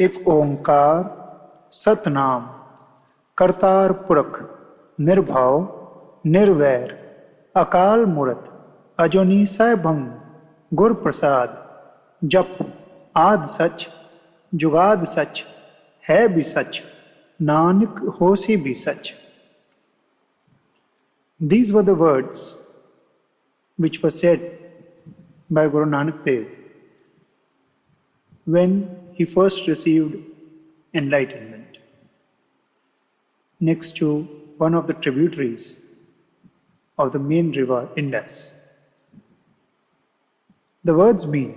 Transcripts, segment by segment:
एक ओंकार सतनाम करतार पुरख निर्भव निर्वैर अकाल मूरत अजोनी सैभंग गुर प्रसाद जप आद सच जुगाद सच है भी सच नानक होसी भी सच. These were the words which were said by Guru Nanak Dev when he first received enlightenment next to one of the tributaries of the main river Indus. The words mean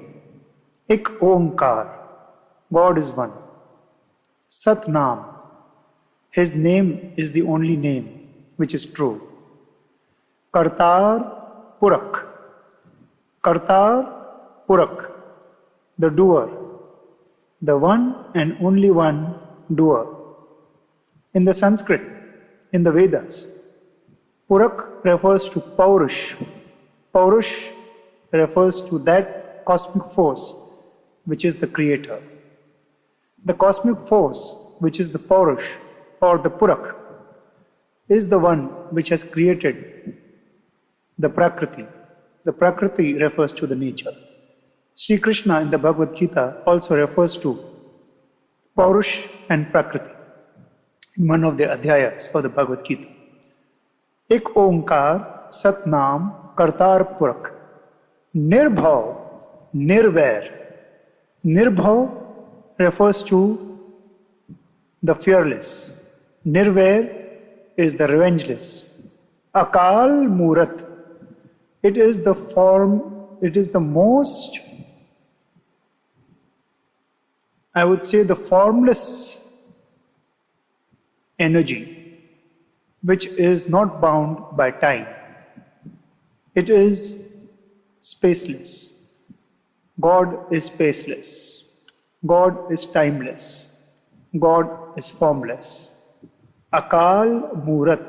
Ek Omkar, God is one. Satnam, His name is the only name which is true. Kartar Purak, Kartar Purak, the doer, the one and only one doer. In the Sanskrit, in the Vedas, Purak refers to Paurush. Paurush refers to that cosmic force which is the creator. The cosmic force, which is the Paurush or the Purak, is the one which has created the Prakriti. The Prakriti refers to the nature. Sri Krishna in the Bhagavad Gita also refers to Paurush and Prakriti in one of the adhyayas of the Bhagavad Gita. Ek Omkar Satnam Kartar Purak Nirbhav Nirvair. Nirbhav refers to the fearless. Nirvair is the revengeless. Akal Murat. It is the form, it is the most, I would say, the formless energy which is not bound by time. It is spaceless. God is spaceless. God is timeless. God is formless. Akal Murat.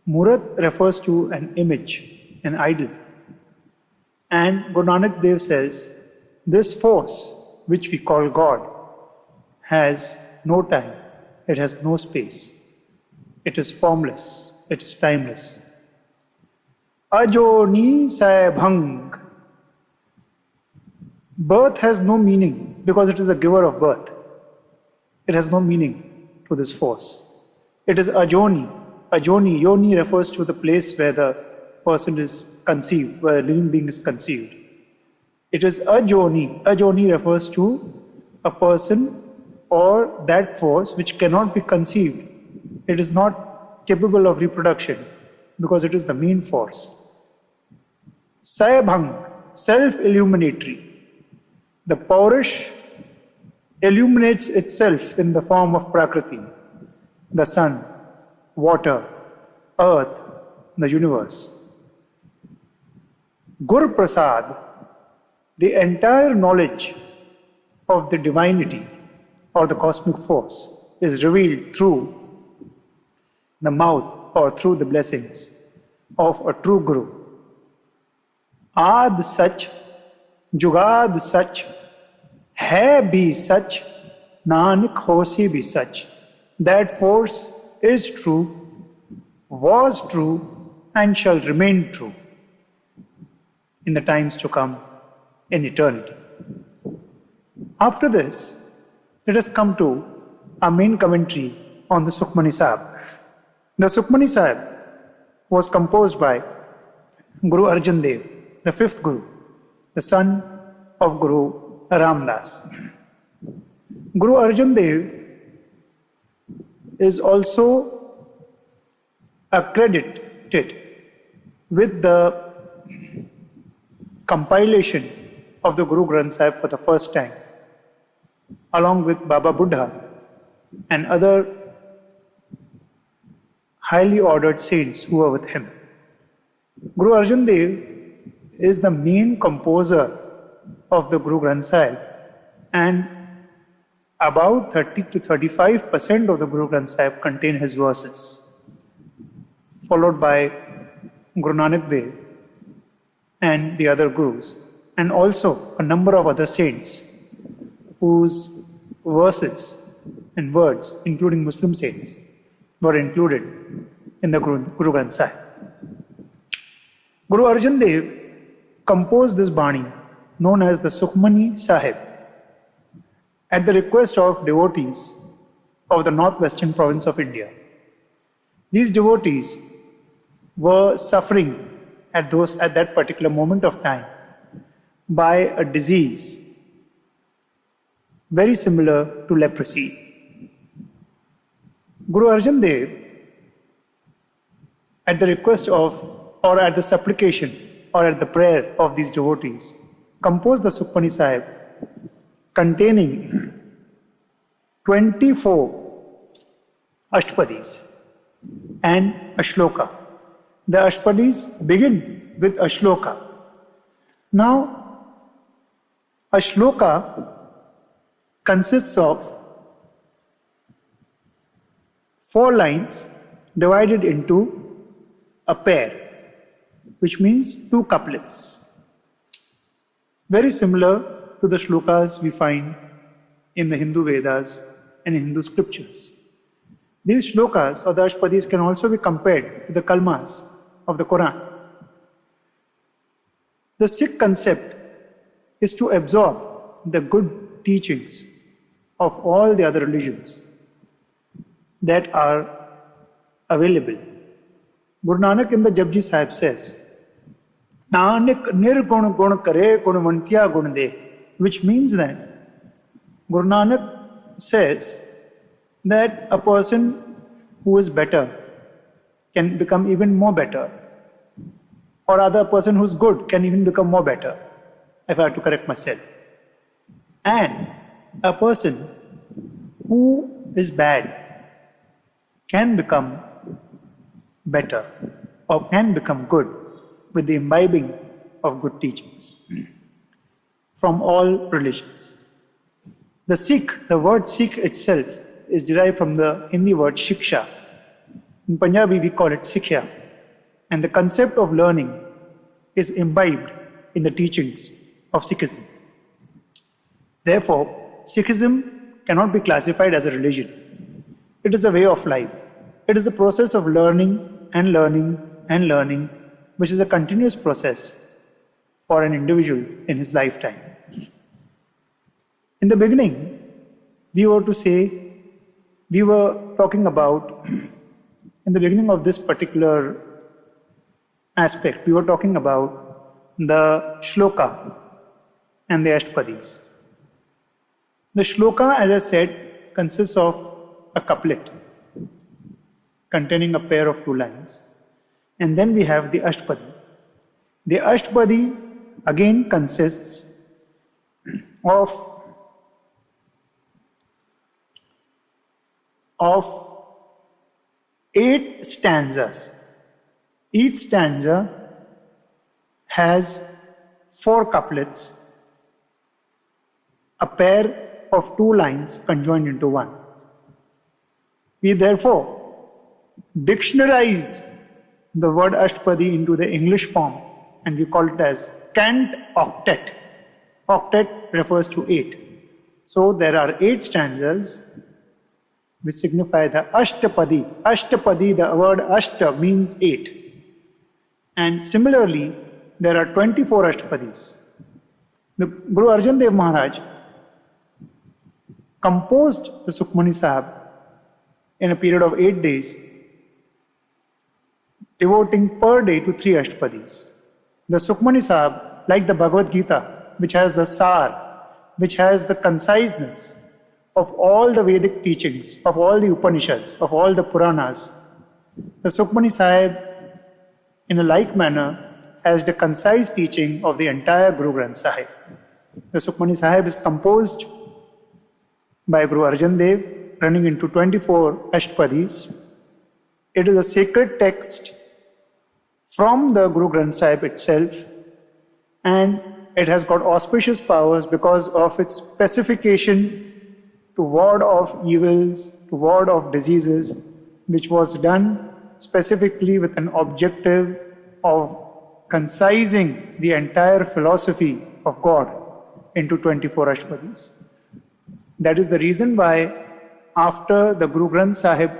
Murat refers to an image, an idol. And Guru Nanak Dev says, this force, which we call God, has no time. It has no space. It is formless. It is timeless. Ajoni Saibhang. Birth has no meaning because it is a giver of birth. It has no meaning to this force. It is Ajoni. Ajoni, Yoni refers to the place where the person is conceived, where a living being is conceived. It is Ajoni. Ajoni refers to a person or that force which cannot be conceived. It is not capable of reproduction because it is the main force. Saibhang, self-illuminatory. The Paurush illuminates itself in the form of Prakriti, the sun, water, earth, the universe. Gur Prasad, the entire knowledge of the divinity or the cosmic force is revealed through the mouth or through the blessings of a true Guru. Ad Sach, Jugad Sach, Hai bhi Sach, Nanak hosi bhi Sach. That force is true, was true, and shall remain true in the times to come, in eternity. After this, let us come to our main commentary on the Sukhmani Sahib. The Sukhmani Sahib was composed by Guru Arjan Dev, the fifth Guru, the son of Guru Ramdas. Guru Arjan Dev is also accredited with the compilation of the Guru Granth Sahib for the first time, along with Baba Buddha and other highly ordered saints who were with him. Guru Arjan Dev is the main composer of the Guru Granth Sahib, and about 30 to 35% of the Guru Granth Sahib contain his verses, followed by Guru Nanak Dev and the other Gurus, and also a number of other saints whose verses and words, including Muslim saints, were included in the Guru Granth Sahib. Guru Arjan Dev composed this Bani known as the Sukhmani Sahib at the request of devotees of the northwestern province of India. These devotees were suffering at that particular moment of time by a disease very similar to leprosy. Guru Arjan Dev, at the request of, or at the supplication, or at the prayer of these devotees, composed the Sukhmani Sahib containing 24 Ashtapadis and a Shloka. The Ashtapadis begin with a Shloka. Now, a Shloka consists of 4 lines divided into a pair, which means 2 couplets. Very similar to the shlokas we find in the Hindu Vedas and in Hindu scriptures. These shlokas or the Ashtapadis can also be compared to the kalmas of the Quran. The Sikh concept is to absorb the good teachings of all the other religions that are available. Guru Nanak in the Japji Sahib says, Nanak nirgun gun kare gunvantiya gun de, which means that Guru Nanak says that a person who is better can become even more better, or other person who's good can even become more better, if I have to correct myself. And a person who is bad can become better or can become good with the imbibing of good teachings from all religions. The Sikh, the word Sikh itself is derived from the Hindi word Shiksha. In Punjabi we call it Sikhya. And the concept of learning is imbibed in the teachings of Sikhism. Therefore, Sikhism cannot be classified as a religion. It is a way of life. It is a process of learning and learning and learning, which is a continuous process for an individual in his lifetime. In the beginning, we were talking about, in the beginning of this particular aspect, we were talking about the Shloka and the Ashtapadis. The Shloka, as I said, consists of a couplet containing a pair of 2 lines. And then we have the Ashtapadi. The Ashtapadi again consists of 8 stanzas. Each stanza has 4 couplets, a pair of 2 lines conjoined into one. We therefore dictionarize the word Ashtapadi into the English form and we call it as cant octet. Octet refers to 8. So there are 8 stanzas which signify the Ashtapadi. Ashtapadi, the word Ashta means 8. And similarly, there are 24 Ashtapadis. The Guru Arjan Dev Maharaj composed the Sukhmani Sahib in a period of 8 days, devoting per day to 3 Ashtapadis. The Sukhmani Sahib, like the Bhagavad Gita, which has the Sar, which has the conciseness of all the Vedic teachings, of all the Upanishads, of all the Puranas, the Sukhmani Sahib, in a like manner, has the concise teaching of the entire Guru Granth Sahib. The Sukhmani Sahib is composed by Guru Arjan Dev, running into 24 Ashtapadis. It is a sacred text from the Guru Granth Sahib itself, and it has got auspicious powers because of its specification to ward off evils, to ward off diseases, which was done specifically with an objective of concising the entire philosophy of God into 24 Ashtapadis. That is the reason why after the Guru Granth Sahib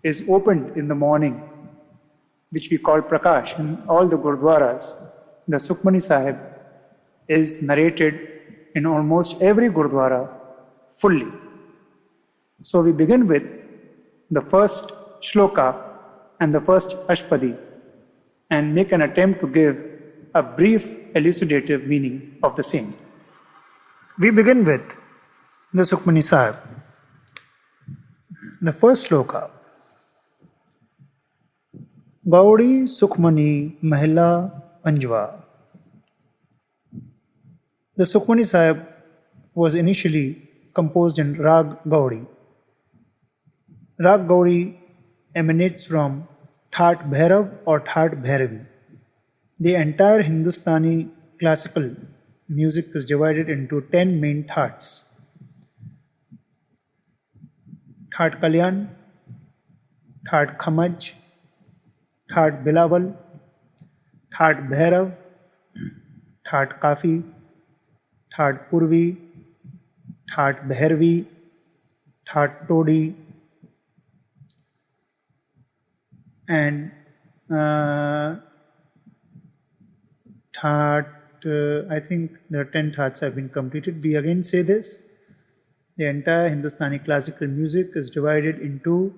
is opened in the morning, which we call Prakash in all the Gurdwaras, the Sukhmani Sahib is narrated in almost every Gurdwara fully. So we begin with the first shloka and the first Ashtapadi and make an attempt to give a brief elucidative meaning of the same. We begin with the Sukhmani Sahib. The first shloka. Gaudi Sukhmani Mahila Panjwa. The Sukhmani Sahib was initially composed in Rag Gaudi. Rag Gaudi emanates from Thaat Bhairav or Thaat Bhairavi. The entire Hindustani classical music is divided into 10 main thats. Thaat Kalyan, Thaat Khamaj, Thaat Bilawal, Thaat Bhairav, Thaat Kafi, Thaat Purvi, Thaat Bhairavi, Thaat Todi, and Thaat, I think there are 10 thats have been completed. We again say this. The entire Hindustani classical music is divided into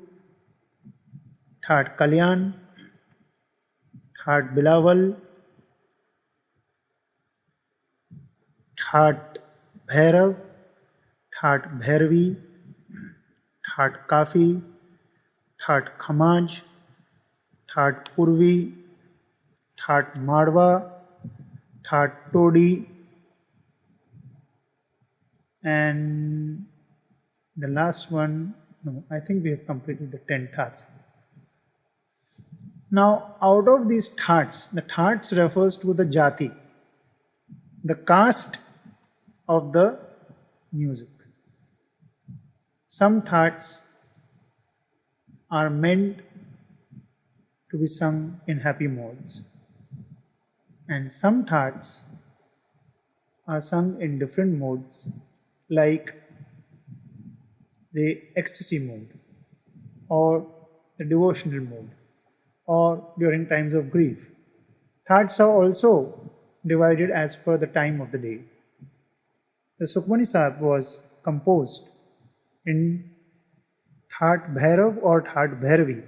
Thaat Kalyan, Thaat Bilawal, Thaat Bhairav, Thaat Bhairavi, Thaat Kafi, Thaat Khamaj, Thaat Purvi, Thaat Marwa, Thaat Todi, and the last one, no, I think we have completed the 10 thats. Now, out of these thats, the thats refers to the jati, the caste of the music. Some thats are meant to be sung in happy modes, and some thats are sung in different modes, like the ecstasy mode, or the devotional mode, or during times of grief. Thats are also divided as per the time of the day. The Sukhmani Sahib was composed in Thaat Bhairav or Thaat Bhairavi,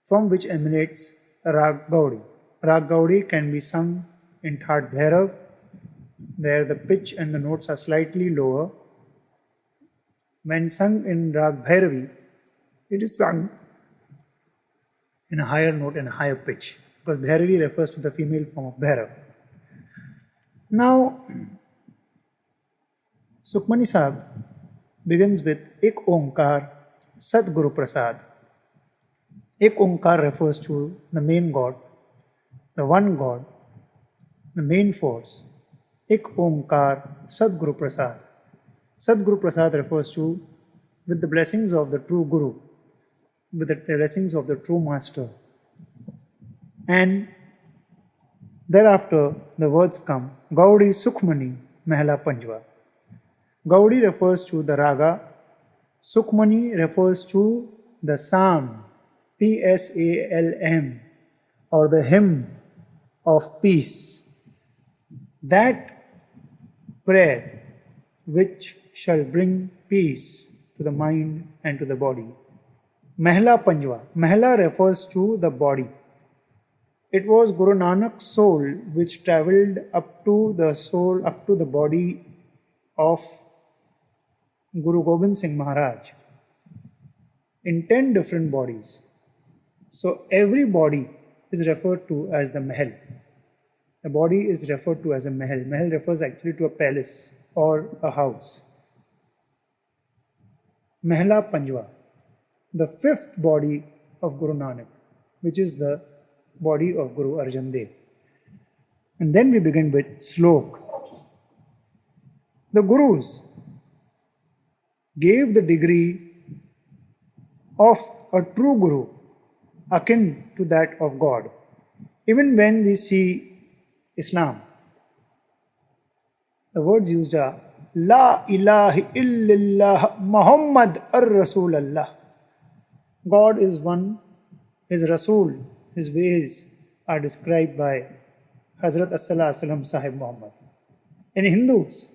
from which emanates Rag Gaudi. Rag Gaudi can be sung in Thaat Bhairav, where the pitch and the notes are slightly lower. When sung in Rag Bhairavi, it is sung in a higher note and a higher pitch, because Bhairavi refers to the female form of Bhairav. Now, Sukhmani Sahib begins with Ek Onkar Sat Guru Prasad. Ek Onkar refers to the main God, the one God, the main force. Ek Onkar Sat Guru Prasad. Sat Guru Prasad refers to with the blessings of the true Guru, with the blessings of the true Master. And thereafter the words come, Gaudi Sukhmani Mahila Panjwa. Gaudi refers to the raga, Sukhmani refers to the psalm, Psalm, or the hymn of peace. That prayer which shall bring peace to the mind and to the body. Mahila Panjwa. Mahila refers to the body. It was Guru Nanak's soul which travelled up to the body of Guru Gobind Singh Maharaj in 10 different bodies. So every body is referred to as the Mahal. The body is referred to as a Mahal. Mahal refers actually to a palace or a house. Mahila Panjwa, the fifth body of Guru Nanak, which is the body of Guru Arjan Dev. And then we begin with Slok. The Gurus gave the degree of a true Guru akin to that of God. Even when we see Islam, the words used are La ilaha illallah Muhammad ar-Rasulallah. God is one, His Rasul, His ways are described by Hazrat As-Salam Sahib Muhammad. In Hindus,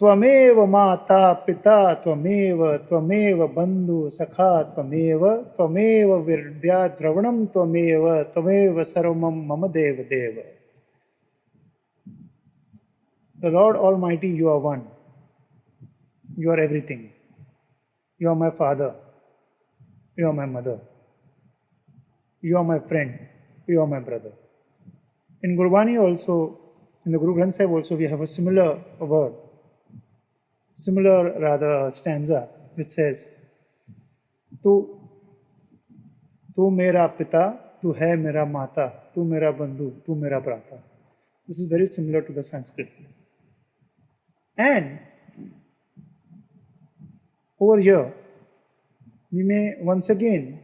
Tvameva Mata Pita Tvameva Bandhu Sakha Tvameva Virdya Dravanam Tvameva Sarvamam Mama Deva Deva. The Lord Almighty, you are one. You are everything. You are my father. You are my mother. You are my friend. You are my brother. In Gurbaani also, in the Guru Granth Sahib also, we have a similar word, stanza, which says, Tu mera pita, tu hai mera mata, tu mera bandhu, tu mera brata. This is very similar to the Sanskrit. And over here, we may once again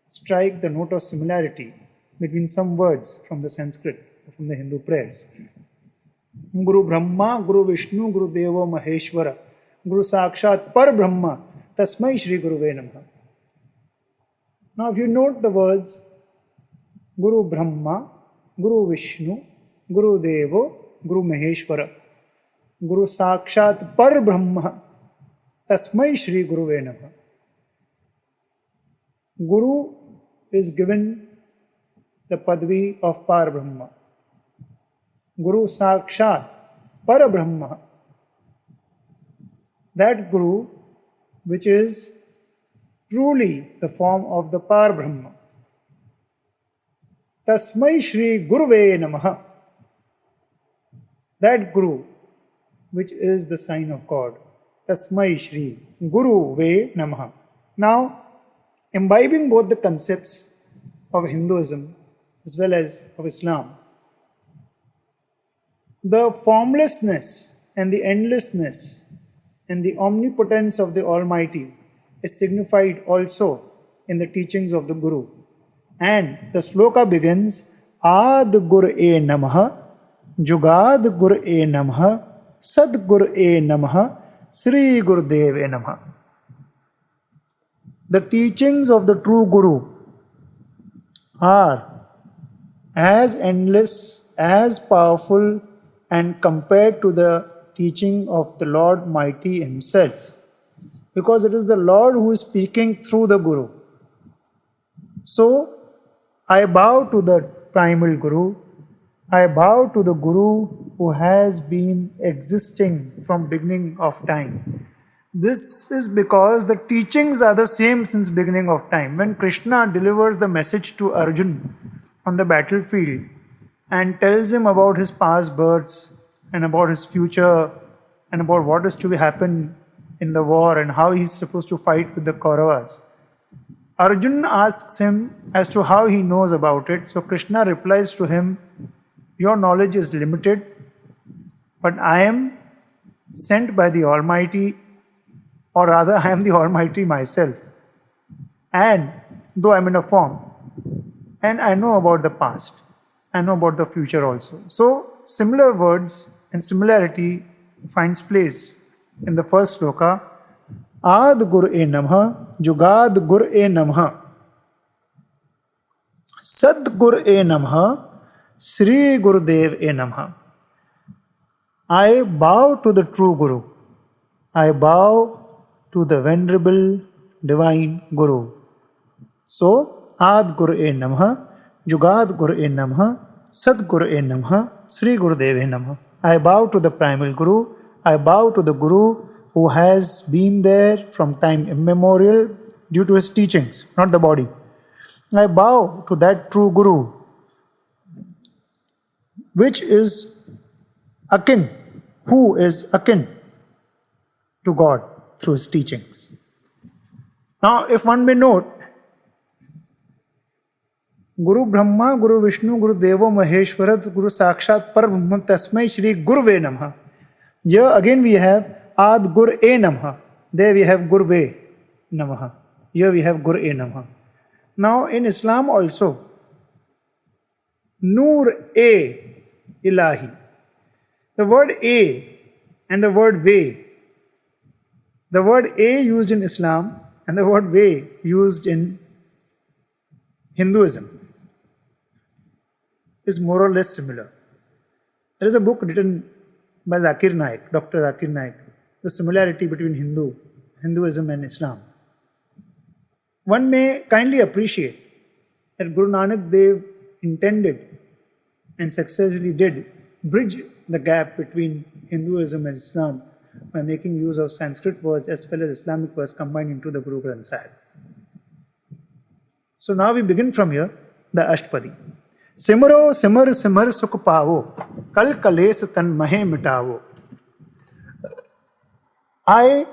strike the note of similarity between some words from the Sanskrit, from the Hindu prayers. Guru Brahma, Guru Vishnu, Guru Deva Maheshwara, Guru Sakshat Par Brahma, Tasmai Sree Guru Namaha. Now if you note the words Guru Brahma, Guru Vishnu, Guru Deva, Guru Maheshwara, Guru Sakshat Par Brahma, Tasmai Sree Guru Namaha. Guru is given the Padvi of Par Brahma. Guru Sakshat Par Brahma. That Guru which is truly the form of the Par Brahma. Tasmai Sree Guru Namaha. That Guru which is the sign of God. Tasmai Sree Guru Namaha. Now, imbibing both the concepts of Hinduism as well as of Islam, the formlessness and the endlessness and the omnipotence of the Almighty is signified also in the teachings of the Guru. And the sloka begins, Ad Gur E Namaha, Jugad Gur E Namaha, Sad Gur E Namaha, Sree Guru Dev E Namaha. The teachings of the true Guru are as endless, as powerful, and compared to the teaching of the Lord Mighty Himself, because it is the Lord who is speaking through the Guru. So, I bow to the primal Guru. I bow to the Guru who has been existing from beginning of time. This is because the teachings are the same since beginning of time. When Krishna delivers the message to Arjun on the battlefield and tells him about his past births and about his future and about what is to happen in the war and how he is supposed to fight with the Kauravas, Arjun asks him as to how he knows about it. So Krishna replies to him, your knowledge is limited, but I am sent by the Almighty, or rather I am the Almighty myself. And though I am in a form, and I know about the past, I know about the future also. So similar words and similarity finds place in the first sloka, Ad Gur E Namaha, Jugad Gur E Namaha, Sad Gur E Namaha, Sree Guru Dev E Namaha. I bow to the true Guru. I bow to the venerable divine Guru. So, Ad Gur E Namaha, Jugad Gur E Namaha, Sad Gur E Namaha, Sree Guru Dev E Namaha. I bow to the primal Guru. I bow to the Guru who has been there from time immemorial due to his teachings, not the body. I bow to that true Guru, which is akin, who is akin to God through his teachings. Now, if one may note, Guru Brahma, Guru Vishnu, Guru Deva Maheshwara, Guru Sakshat Par Brahma, Tasmai Sree Guru Namaha. Here again we have Ad Gur E Namaha. There we have Guru Namaha. Here we have Gur E Namaha. Now in Islam also, Noor E Ilahi. The word A and the word way. The word a used in Islam and the word way used in Hinduism is more or less similar. There is a book written by Zakir Naik, Dr. Zakir Naik, The Similarity Between Hinduism and Islam. One may kindly appreciate that Guru Nanak Dev intended and successfully did bridge the gap between Hinduism and Islam by making use of Sanskrit words as well as Islamic words combined into the Guru Granth Sahib. So now we begin from here, the Ashtapadi. Simro simar simar sukh pavo, kal kales tan mahe mitavo. I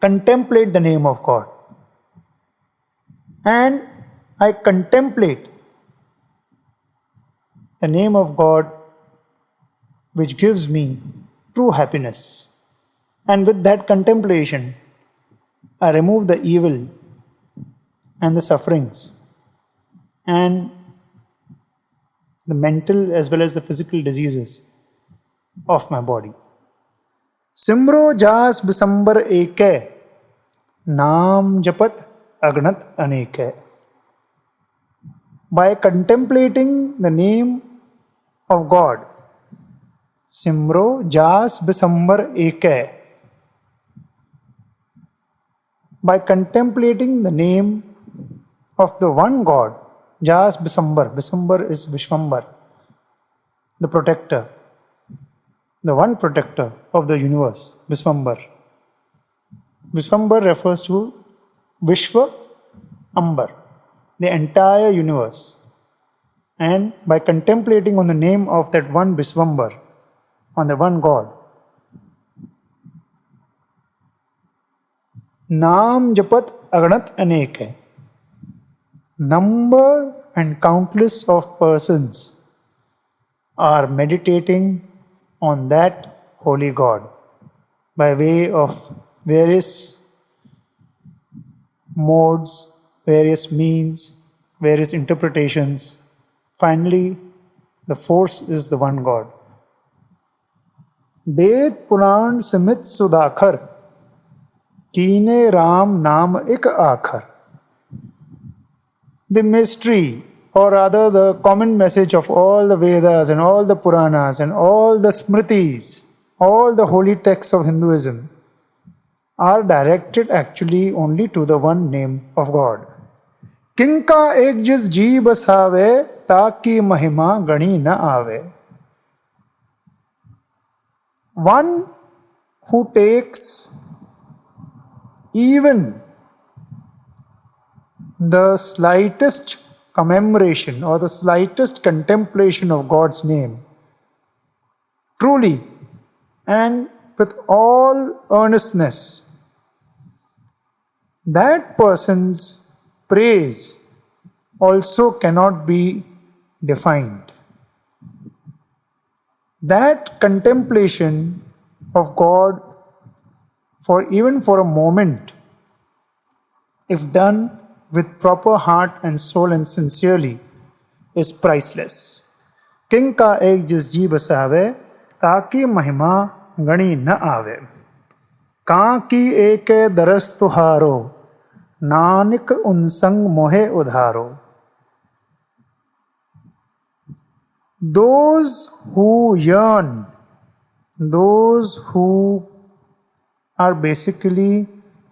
contemplate the name of God, and I contemplate the name of God which gives me true happiness. And with that contemplation, I remove the evil and the sufferings and the mental as well as the physical diseases of my body. Simro jas bisambar eke, naam japat agnat aneke. By contemplating the name of God, Simro jas bisambar eke. By contemplating the name of the one God, Jas Bisambar. Bisambar is Vishwambar, the protector, the one protector of the universe, Vishwambar. Vishwambar refers to Vishwa Ambar, the entire universe. And by contemplating on the name of that one Vishwambar, on the one God, Naam Japat Agnat Aneke. Number and countless of persons are meditating on that holy God by way of various modes, various means, various interpretations. Finally, the force is the one God. Ved Puran Simit Sudakhar, Kine Ram Naam Ik Akhar. The mystery, or rather the common message of all the Vedas and all the Puranas and all the Smritis, all the holy texts of Hinduism, are directed actually only to the one name of God. Kinka ek jis ji basave, taki mahima gani na ave. One who takes even the slightest commemoration or the slightest contemplation of God's name, truly and with all earnestness, that person's praise also cannot be defined. That contemplation of God, even for a moment, if done with proper heart and soul and sincerely, is priceless. King ka ek jis ji basave, taki mahima gani na ave. Kaan ki eke daras tuharo, nanak unsang mohe udharo. Those who yearn, those who are basically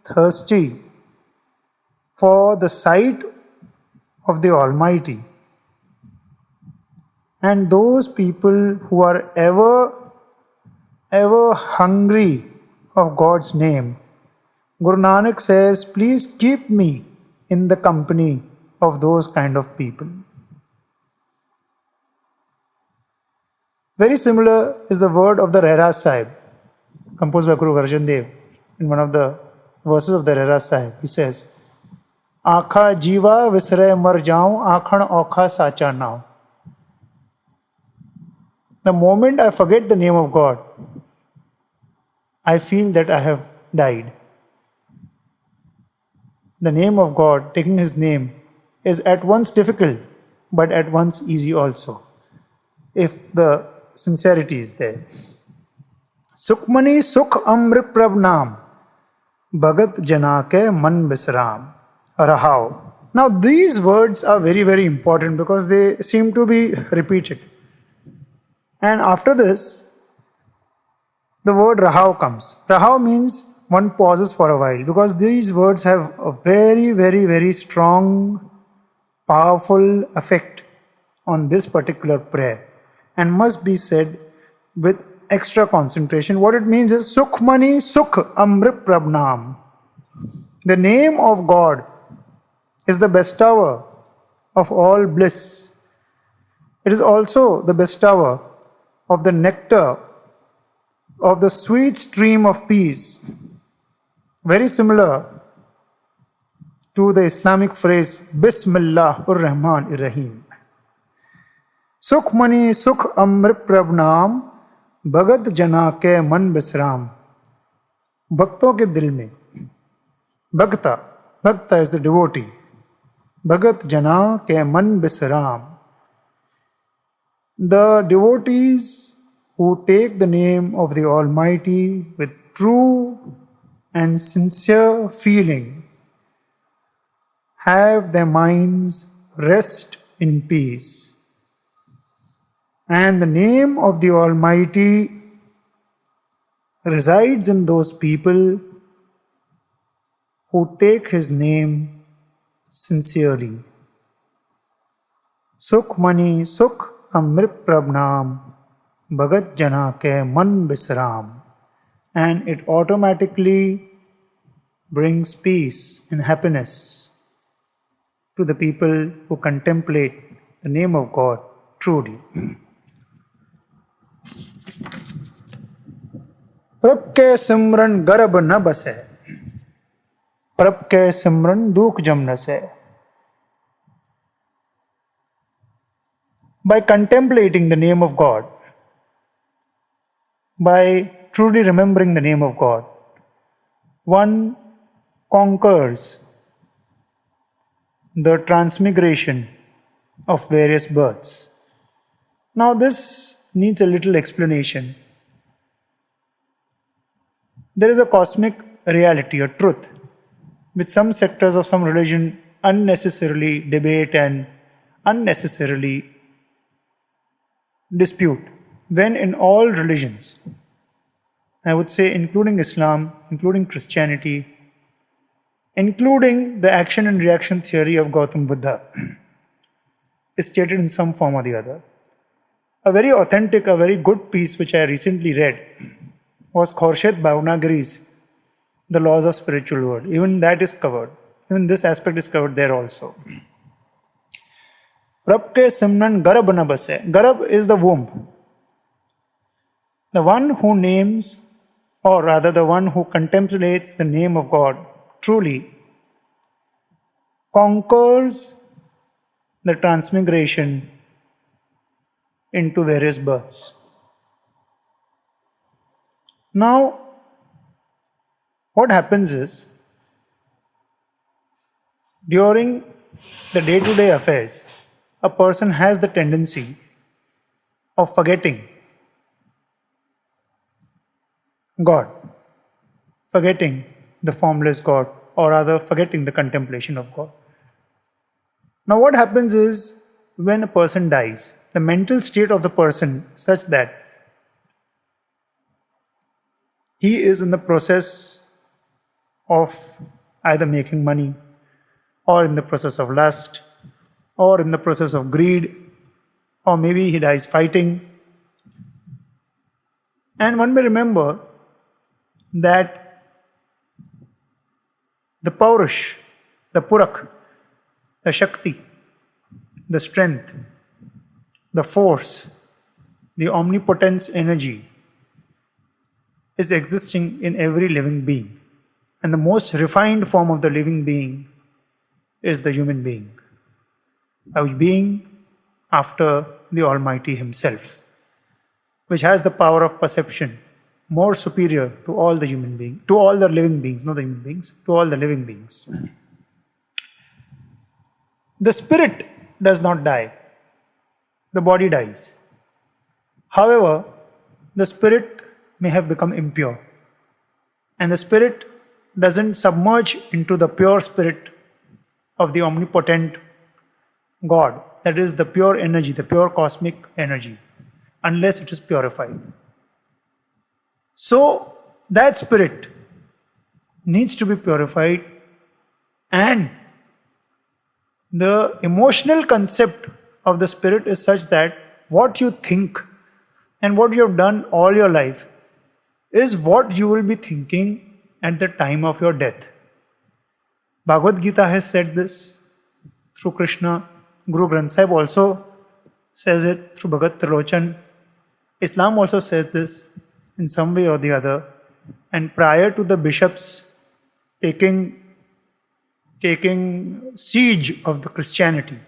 thirsty for the sight of the Almighty, and those people who are ever hungry of God's name, Guru Nanak says, please keep me in the company of those kind of people. Very similar is the word of the Rehras Sahib, composed by Guru Arjan Dev. In one of the verses of the Rehras Sahib, he says, Aakha jiva visre mar jaun, aakhan aukha sacha now. The moment I forget the name of God, I feel that I have died. The name of God, taking His name, is at once difficult, but at once easy also, if the sincerity is there. Sukhmani Sukh Amrit Prabh Naam, Bhagat Jana ke Man Bisram, Rahao. Now these words are very, very important because they seem to be repeated. And after this, the word Rahao comes. Rahao means one pauses for a while because these words have a very, very, very strong, powerful effect on this particular prayer and must be said with extra concentration. What it means is Sukhmani Sukh Amrit Prabh Naam. The name of God is the bestower of all bliss. It is also the bestower of the nectar of the sweet stream of peace. Very similar to the Islamic phrase Bismillah Rahman Rahim. Sukhmani Sukh Amrit Prabh Naam, Bhagat Jana ke Man Bisram. Bhakton ke dil mein. Bhakta is the devotee. Bhagat Jana ke Man Bisram. The devotees who take the name of the Almighty with true and sincere feeling have their minds rest in peace. And the name of the Almighty resides in those people who take His name sincerely. Sukhmani Sukh Amrit Prabh Naam, Bhagat Jana ke Man Bisram. And it automatically brings peace and happiness to the people who contemplate the name of God truly. प्रभ के सिमरन गर्भ न बसे, प्रभ के सिमरन दुख जम न से. By contemplating the name of God, by truly remembering the name of God, one conquers the transmigration of various births. Now, this needs a little explanation. There is a cosmic reality, a truth, which some sectors of some religion unnecessarily debate and unnecessarily dispute, when in all religions, I would say including Islam, including Christianity, including the action and reaction theory of Gautam Buddha, is stated in some form or the other. A very authentic, a very good piece which I recently read was Khorshid Bhavnagiri's The Laws of Spiritual World. Even that is covered. Even this aspect is covered there also. Prab ke simran garab na base. Garab is the womb. The one who names, or rather the one who contemplates the name of God truly conquers the transmigration into various births. Now, what happens is, during the day-to-day affairs, a person has the tendency of forgetting God, forgetting the formless God, or rather forgetting the contemplation of God. Now, what happens is, when a person dies, the mental state of the person is such that he is in the process of either making money, or in the process of lust, or in the process of greed, or maybe he dies fighting. And one may remember that the Paurush, the Purak, the Shakti, the strength, the force, the omnipotence energy is existing in every living being. And the most refined form of the living being is the human being, a being after the Almighty Himself, which has the power of perception more superior to all the human beings, to all the living beings, not the human beings, to all the living beings. The spirit does not die, the body dies. However, the spirit may have become impure. And the spirit doesn't submerge into the pure spirit of the omnipotent God, that is the pure energy, the pure cosmic energy, unless it is purified. So that spirit needs to be purified, and the emotional concept of the spirit is such that what you think and what you have done all your life is what you will be thinking at the time of your death. Bhagavad Gita has said this through Krishna. Guru Granth Sahib also says it through Bhagat Trilochan. Islam also says this in some way or the other. And prior to the bishops taking siege of the Christianity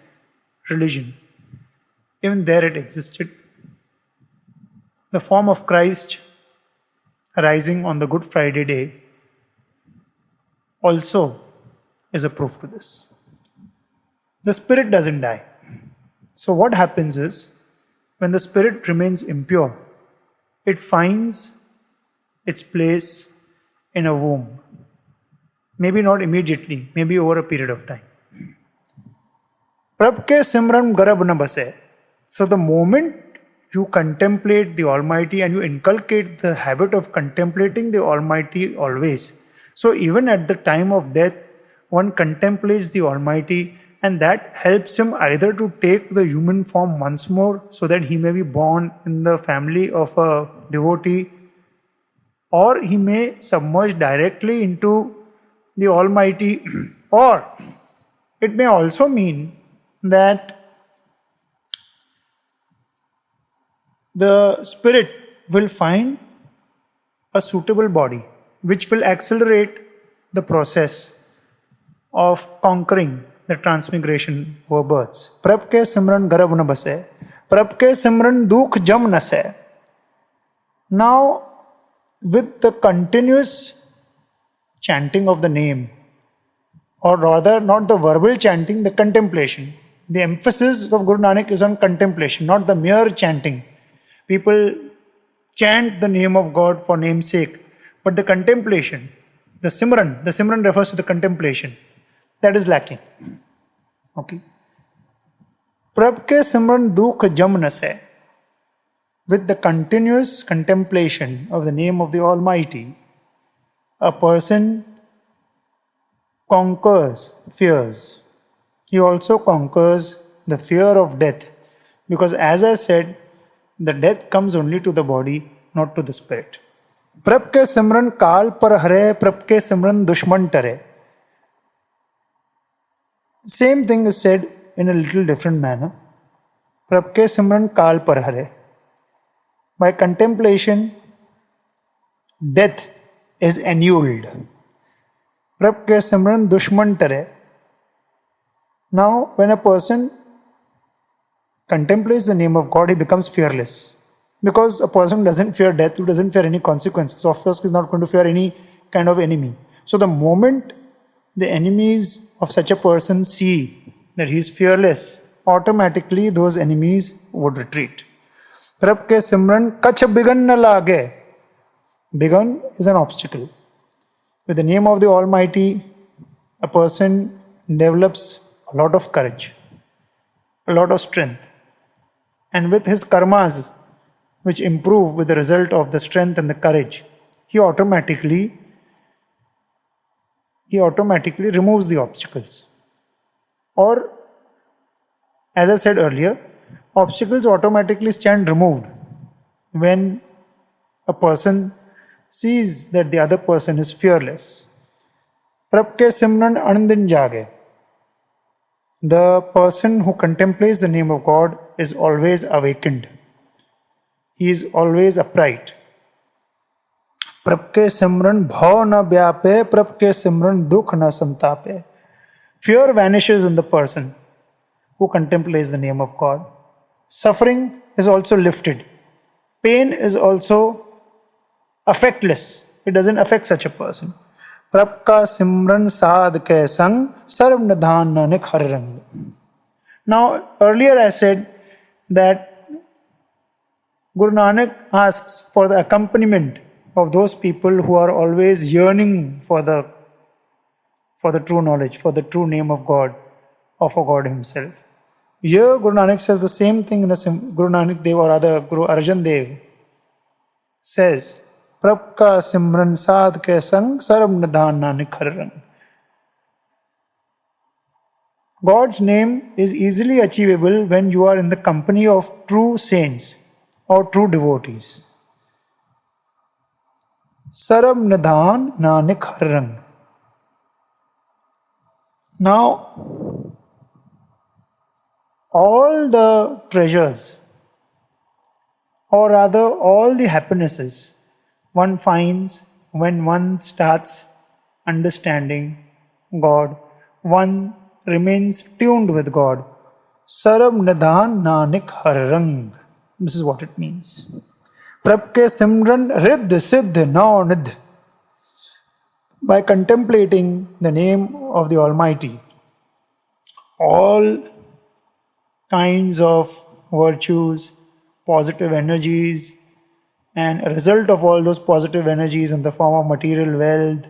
religion, even there it existed. The form of Christ rising on the Good Friday day also is a proof to this. The spirit doesn't die. So what happens is, when the spirit remains impure, it finds its place in a womb. Maybe not immediately, maybe over a period of time. Prab ke simran garab na base. So the moment you contemplate the Almighty and you inculcate the habit of contemplating the Almighty always. So even at the time of death, one contemplates the Almighty, and that helps him either to take the human form once more so that he may be born in the family of a devotee, or he may submerge directly into the Almighty, or it may also mean that the spirit will find a suitable body which will accelerate the process of conquering the transmigration over births. Prab ke simran garab na base, prab ke simran dukh jam na se. Now, with the continuous chanting of the name, or rather not the verbal chanting, the contemplation. The emphasis of Guru Nanak is on contemplation, not the mere chanting. People chant the name of God for name's sake, but the contemplation, the Simran refers to the contemplation, that is lacking. Okay. Prab ke Simran dukh jam na se. With the continuous contemplation of the name of the Almighty, a person conquers fears. He also conquers the fear of death, because as I said, the death comes only to the body, not to the spirit. Prab ke simran kal par hare, prab ke simran dushman tare. Same thing is said in a little different manner. Prab ke simran kal par hare. By contemplation, death is annulled. Prab ke simran dushman tare. Now, when a person contemplates the name of God, he becomes fearless. Because a person doesn't fear death, who doesn't fear any consequences, of course, is not going to fear any kind of enemy. So the moment the enemies of such a person see that he is fearless, automatically those enemies would retreat. Prab ke simran kach bigan na lage. Bigan is an obstacle. With the name of the Almighty, a person develops a lot of courage, a lot of strength. And with his karmas, which improve with the result of the strength and the courage, he automatically removes the obstacles. Or, as I said earlier, obstacles automatically stand removed when a person sees that the other person is fearless. Prab ke simran anandin jage. The person who contemplates the name of God is always awakened. He is always upright. Prab ke simran bhav na vyape, prab ke simran dukh na santape. Fear vanishes in the person who contemplates the name of God. Suffering is also lifted. Pain is also affectless. It doesn't affect such a person. Prab ka simran saad ke sang, sarv nidhan nanak har rang. Now, earlier I said that Guru Nanak asks for the accompaniment of those people who are always yearning for the true knowledge, for the true name of God, or for God Himself. Here Guru Nanak says the same thing in Guru Nanak Dev, or rather Guru Arjan Dev says, Prab ka simran sadh ke sang sarab nidhan nanak har rang. God's name is easily achievable when you are in the company of true saints or true devotees. Sarab nidhan nanak har rang. Now, all the treasures, or rather all the happinesses one finds when one starts understanding God, one remains tuned with God. Sarab nidhan nanak har rang. This is what it means. Prab ke simran riddh siddh nau nidh. By contemplating the name of the Almighty, all kinds of virtues, positive energies, and a result of all those positive energies in the form of material wealth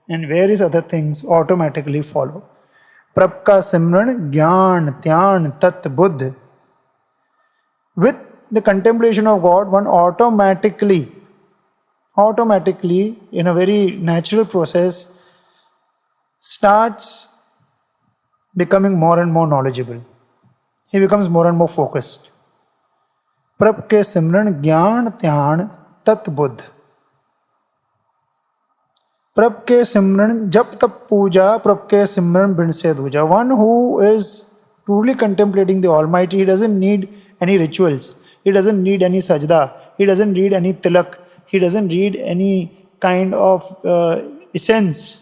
and various other things automatically follow. Prab ka simran gyan dhyan tat buddh. With the contemplation of God, one automatically in a very natural process starts becoming more and more knowledgeable. He becomes more and more focused. Prab ke simran gyan dhyan tat buddh. Prab ke simran jap tap puja, prab ke simran bin se duja. One who is truly contemplating the Almighty, he doesn't need any rituals. He doesn't need any sajda. He doesn't need any tilak. He doesn't need any kind of incense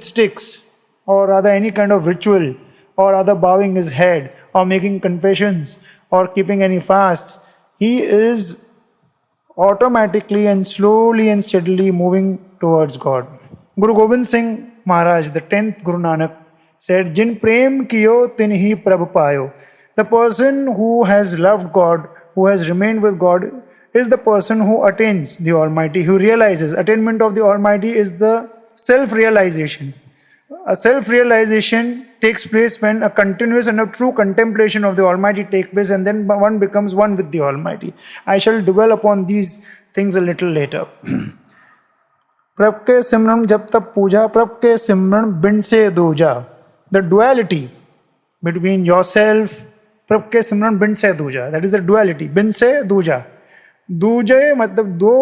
sticks, or rather any kind of ritual, or rather bowing his head, or making confessions, or keeping any fasts. He is automatically and slowly and steadily moving towards God. Guru Gobind Singh Maharaj, the 10th Guru Nanak, said, Jin prem kiyo tin hi prab payo. The person who has loved God, who has remained with God, is the person who attains the Almighty, who realizes. Attainment of the Almighty is the self-realization. A self-realization takes place when a continuous and a true contemplation of the Almighty takes place, and then one becomes one with the Almighty. I shall dwell upon these things a little later. Prab ke simran jab tak puja, prab ke simran bin se duja. The duality between yourself, prab ke simran bin se duja. That is the duality. Bin se duja. दूजे मतलब दो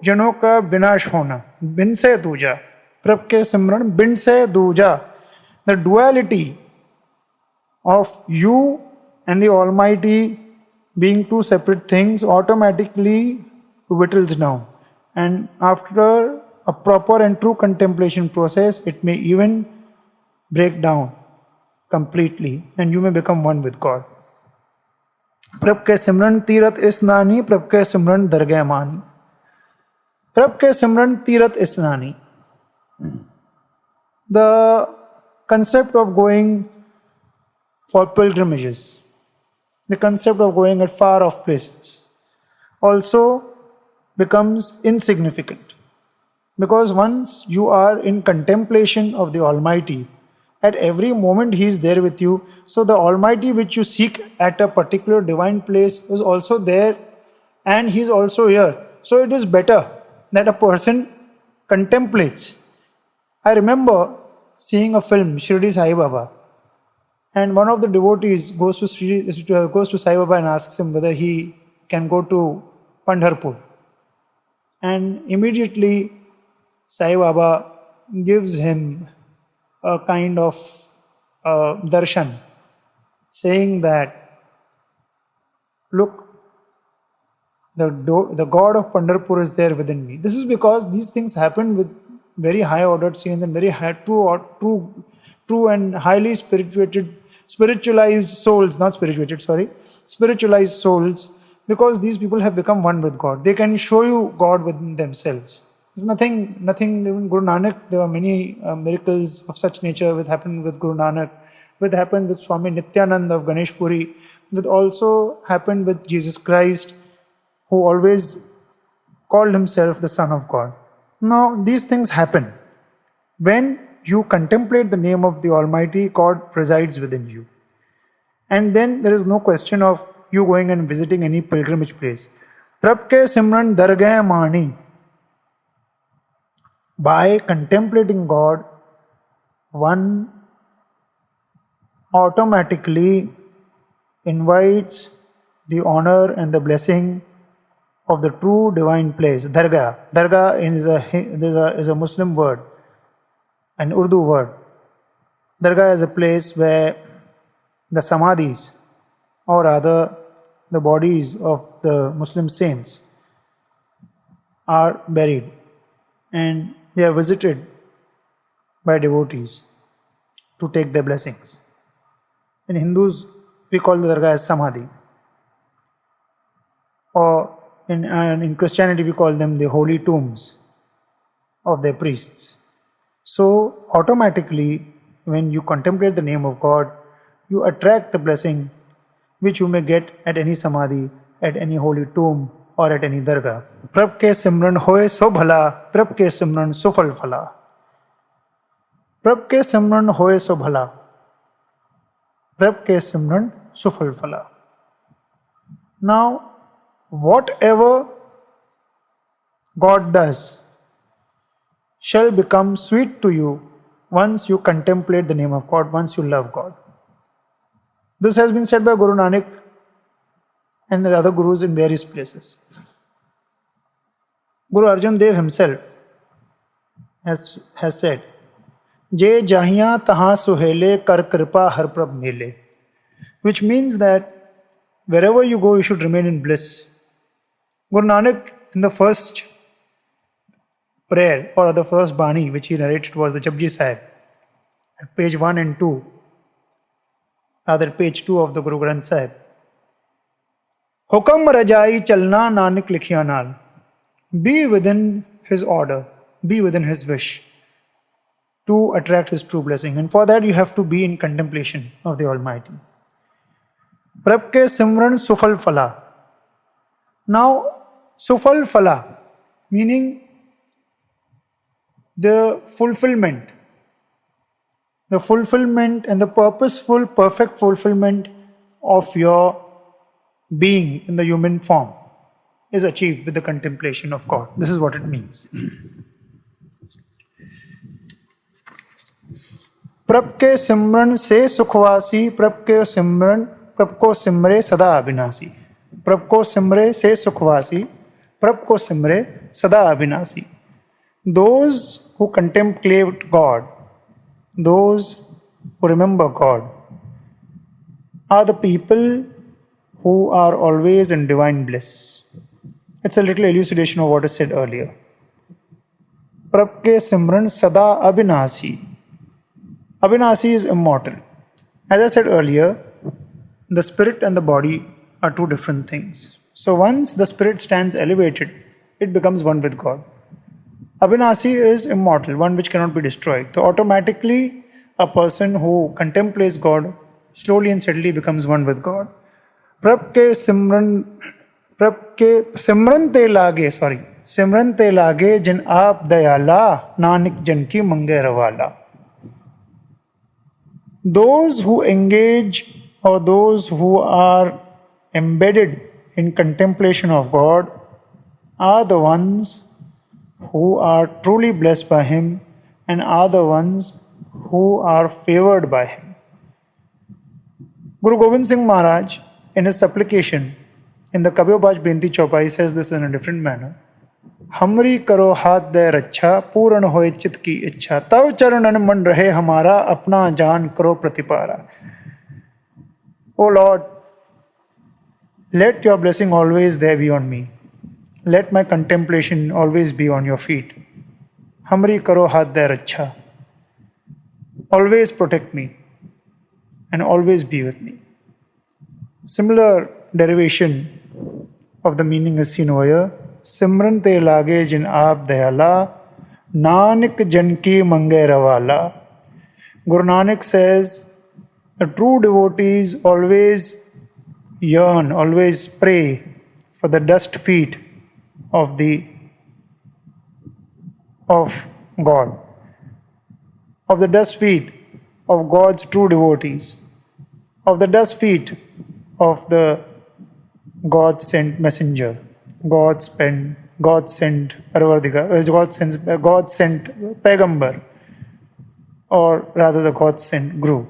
जनों का विनाश होना. बिन से दूजा. प्रभ के सिमरण बिन से दूजा. The duality of you and the Almighty being two separate things automatically whittles down. And after a proper and true contemplation process, it may even break down completely and you may become one with God. प्रभ के सिमरन तीरथ स्नानी, प्रभ के सिमरन दरगाह मानी. प्रभ के सिमरन Tirath स्नानी. The concept of going for pilgrimages, the concept of going at far off places also becomes insignificant, because once you are in contemplation of the Almighty, at every moment He is there with you. So the Almighty which you seek at a particular divine place is also there and He is also here. So it is better that a person contemplates. I remember seeing a film, Shirdi Sai Baba, and one of the devotees goes to Sai Baba and asks him whether he can go to Pandharpur. And immediately Sai Baba gives him a kind of darshan, saying that, look, the God of Pandharpur is there within me. This is because these things happen with very high ordered saints and very high, true and highly spiritualized souls, spiritualized souls, because these people have become one with God. They can show you God within themselves. There's nothing, even Guru Nanak, there are many miracles of such nature which happened with Guru Nanak, which happened with Swami Nityananda of Ganesh Puri, which also happened with Jesus Christ, who always called himself the Son of God. Now, these things happen when you contemplate the name of the Almighty. God resides within you. And then there is no question of you going and visiting any pilgrimage place. Prab ke simran dargah mani. By contemplating God, one automatically invites the honor and the blessing of the true divine place. Dargah. Dargah is a Muslim word, an Urdu word. Dargah is a place where the samadhis, or rather the bodies of the Muslim saints, are buried, and they are visited by devotees to take their blessings. In Hindus, we call the dargah as samadhi, or in Christianity, we call them the holy tombs of their priests. So, automatically, when you contemplate the name of God, you attract the blessing which you may get at any samadhi, at any holy tomb, or at any dargah. Prab ke simran hoye so bhala, prab ke simran so fal phala. Prab ke simran hoye so bhala, prab ke simran so fal phala. Now, whatever God does shall become sweet to you once you contemplate the name of God, once you love God. This has been said by Guru Nanak and the other gurus in various places. Guru Arjan Dev himself has said, Je jahiyan taha suhele kar kripa har prab mele, which means that wherever you go, you should remain in bliss. Guru Nanak, in the first prayer or the first Bani which he narrated was the Japji Sahib at page 1 and 2, rather page 2 of the Guru Granth Sahib. Hukam rajai chalna Nanak likhiya naal. Be within his order, be within his wish to attract his true blessing. And for that you have to be in contemplation of the Almighty. Prab ke simran sufal phala. Now, sufal phala, meaning the fulfillment and the purposeful, perfect fulfillment of your being in the human form is achieved with the contemplation of God. This is what it means. Prab ke simran se sukhvasi, prab ko simre sada abhinasi. Prab ko simre se sukhvasi, prab ko simre sada abhinasi. Those who contemplate God, those who remember God, are the people who are always in divine bliss. It's a little elucidation of what is said earlier. Prab ke simran sada abhinasi. Abhinasi is immortal. As I said earlier, the spirit and the body are two different things. So once the spirit stands elevated, it becomes one with God. Abhinasi is immortal, one which cannot be destroyed. So automatically, a person who contemplates God slowly and steadily becomes one with God. Prab ke simran te lage jin aap dayala, Nanak jan ki mange rawala. Those who engage or those who are embedded in contemplation of God are the ones who are truly blessed by Him and are the ones who are favored by Him. Guru Gobind Singh Maharaj, in his supplication in the Kabyobaj Benti Chaupai, says this in a different manner. Hamri karo hath de racha, puran hoye chit ki ichha, tav charanan man rahe hamara, apna jaan karo pratipara. O Lord, let your blessing always there be on me. Let my contemplation always be on your feet. Hamri karo hath de racha. Always protect me and always be with me. Similar derivation of the meaning is seen over here. Simran te lage jin aap dayala, Nanak jan ki mange rawala. Guru Nanak says, the true devotees always yearn, always pray for the dust feet of the of God, of the dust feet of God's true devotees, of the dust feet of the God sent messenger, God sent Parvardigar, God sent Paigambar, or rather the God sent Guru.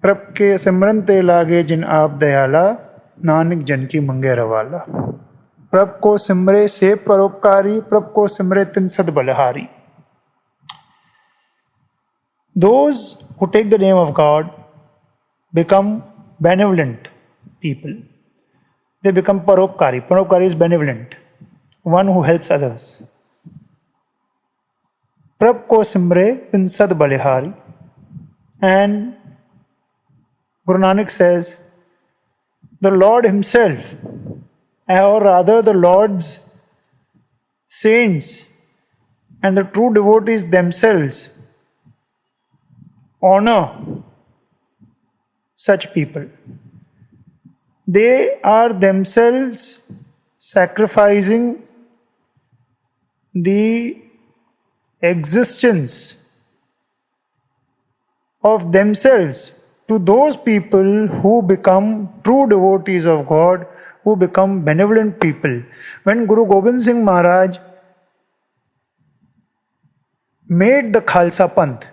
प्रभ के सिमरन ते लागे जिन आप दयाला, नानक जन की मंगे रवाला. प्रभ को सिमरे से परोपकारी, प्रभ को सिमरे तिन सद बलहारी. Those who take the name of God become benevolent people. They become paropkari. Paropkari is benevolent, one who helps others. Prab ko simre tin sad balihari. And Guru Nanak says, the Lord Himself, or rather the Lord's saints and the true devotees themselves, honor such people. They are themselves sacrificing the existence of themselves to those people who become true devotees of God, who become benevolent people. When Guru Gobind Singh Maharaj made the Khalsa Panth,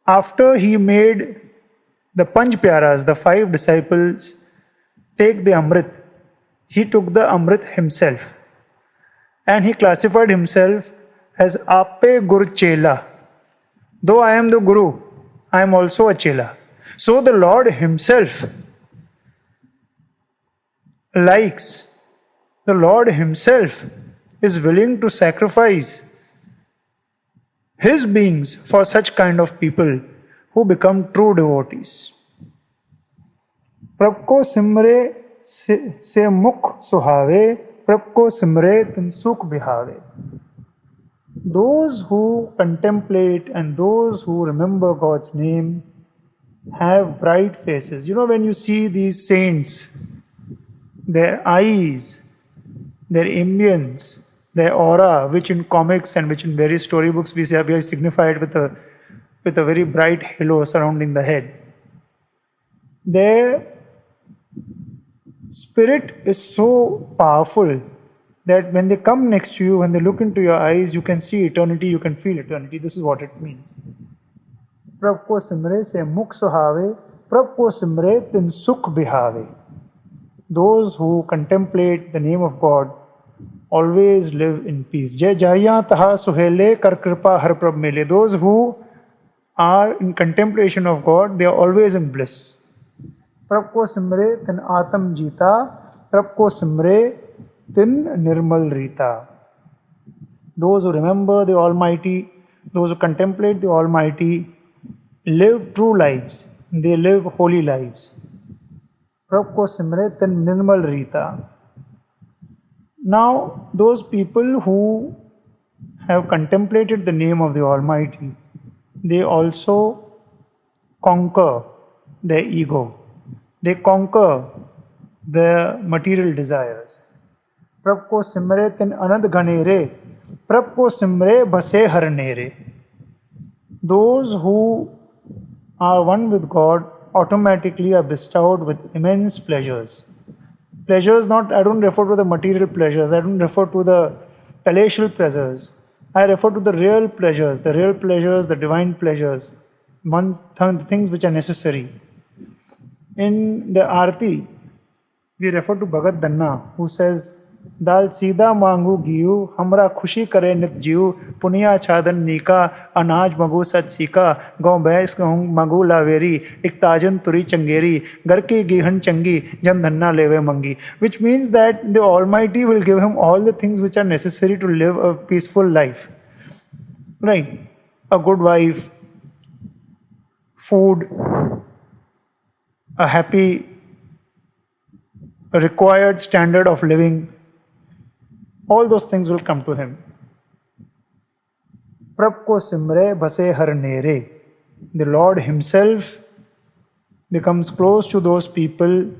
after he made the Panch Pyaras, the 5 disciples, take the Amrit, he took the Amrit himself and he classified himself as Ape Gur Chela. Though I am the Guru, I am also a Chela. So the Lord Himself likes, the Lord Himself is willing to sacrifice His beings for such kind of people who become true devotees. प्रभ को सिमरे से मुख सुहावे, प्रभ को सिमरे तिन सुख बिहावे. Those who contemplate and those who remember God's name have bright faces. You know, when you see these saints, their eyes, their ambience, their aura, which in comics and which in various storybooks we see signified with a very bright halo surrounding the head. Their spirit is so powerful that when they come next to you, when they look into your eyes, you can see eternity, you can feel eternity. This is what it means. Prab ko simre se mukh suhave, prab ko simre tin sukh bihave. Those who contemplate the name of God always live in peace. Jai jaya taha suhele kar kripa har prab mele. Those who are in contemplation of God, they are always in bliss. Prab ko simre tin atam jita, prab ko simre tin nirmal rita. Those who remember the Almighty, those who contemplate the Almighty, live true lives. They live holy lives. Prab ko simre tin nirmal rita. Now, those people who have contemplated the name of the Almighty, they also conquer their ego. They conquer their material desires. Prab ko simre tin anand ghanere, prab ko simre bhase harnere. Those who are one with God automatically are bestowed with immense pleasures. Pleasures not, I don't refer to the material pleasures, I don't refer to the palatial pleasures. I refer to the real pleasures, the divine pleasures, the things which are necessary. In the Aarti, we refer to Bhagat Danna, who says, Dal Sida Mangu Giyu, Hamra Khushi Kare Nit Jiu, Punya Chadan Nika, Anaj Magu Sat Sika, Gaun Bais Magu Laveri, Iktajan Turi Changeri, Garki Gihan Changi, Jan Dhanna Leve Mangi. Which means that the Almighty will give him all the things which are necessary to live a peaceful life. Right? A good wife, food, a happy, a required standard of living. All those things will come to him. Prab ko simre bhase har nere. The Lord Himself becomes close to those people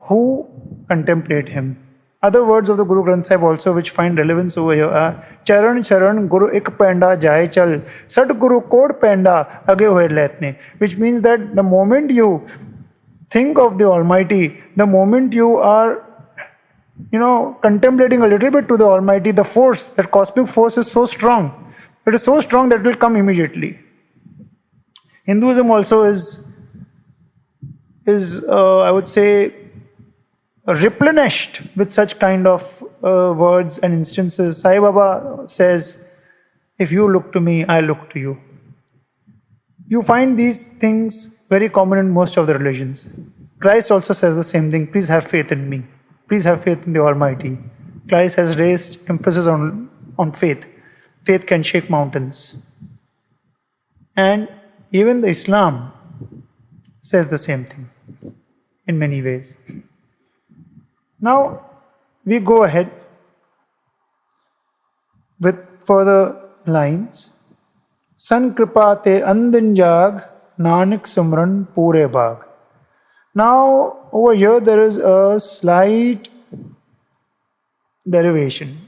who contemplate Him. Other words of the Guru Granth Sahib also which find relevance over here are Charan Charan Guru Ik Penda Jai Chal Sat Guru Kod Penda Age Hoye Letne, which means that the moment you think of the Almighty, the moment you are contemplating a little bit to the Almighty, the force, that cosmic force is so strong. It is so strong that it will come immediately. Hinduism also is I would say, replenished with such kind of words and instances. Sai Baba says, if you look to me, I look to you. You find these things very common in most of the religions. Christ also says the same thing. Please have faith in me. Please have faith in the Almighty. Christ has raised emphasis on faith. Faith can shake mountains. And even the Islam says the same thing in many ways. Now, we go ahead with further lines. San kripa te andin jag, nanak simran pure bag. Now, over here there is a slight derivation.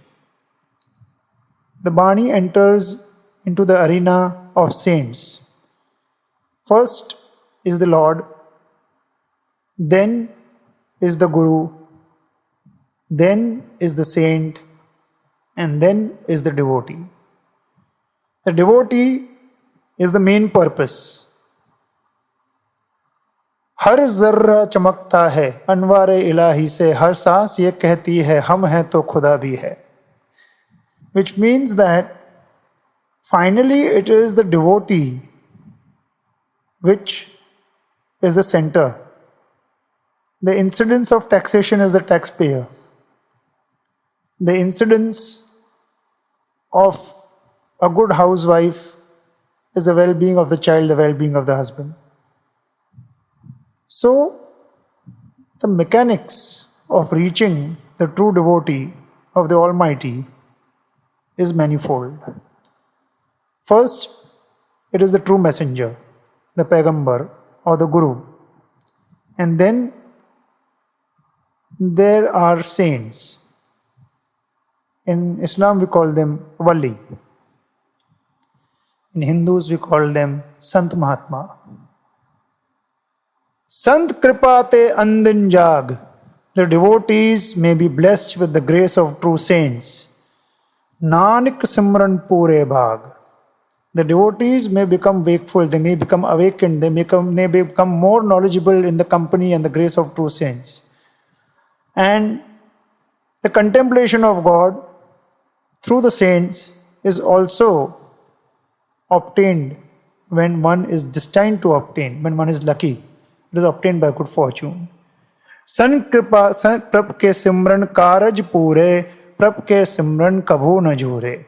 The Bani enters into the arena of saints. First is the Lord, then is the Guru, then is the saint, and then is the devotee. The devotee is the main purpose. हर जर्रा चमकता है अनवारे इलाही से, हर सांस ये कहती है हम हैं तो खुदा भी है. Which means that finally it is the devotee which is the center. The incidence of taxation is the taxpayer. The incidence of a good housewife is the well-being of the child, the well-being of the husband. So, the mechanics of reaching the true devotee of the Almighty is manifold. First, it is the true messenger, the Paigambar or the Guru. And then there are saints. In Islam we call them Wali. In Hindus we call them Sant Mahatma. Sant kripa te andin jag. The devotees may be blessed with the grace of true saints. Nanak simran pure bhag. The devotees may become wakeful, they may become awakened, they may become more knowledgeable in the company and the grace of true saints. And the contemplation of God through the saints is also obtained when one is destined to obtain, when one is lucky. It is obtained by good fortune. San kripa prab ke simran karaj pure, prab ke simran kabhu na jhure.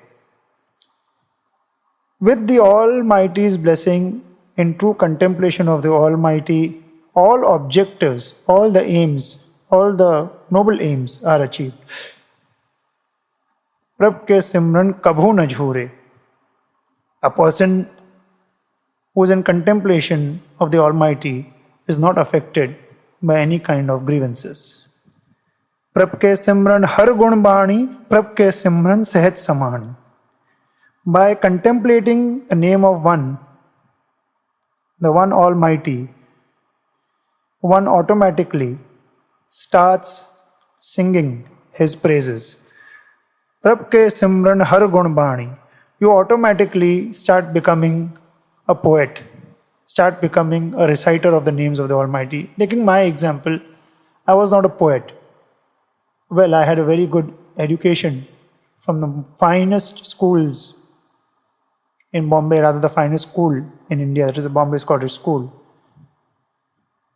With the Almighty's blessing in true contemplation of the Almighty, all objectives, all the aims, all the noble aims are achieved. Prab ke simran kabhu na jhure. A person who is in contemplation of the Almighty is not affected by any kind of grievances. Prab ke simran har gun bani, prab ke simran sehat samani. By contemplating the name of one, the one Almighty, one automatically starts singing His praises. Prab ke simran har gun bani. You automatically start becoming a poet, start becoming a reciter of the names of the Almighty. Taking my example, I was not a poet. Well, I had a very good education from the finest schools in Bombay, rather the finest school in India, that is the Bombay Scottish School.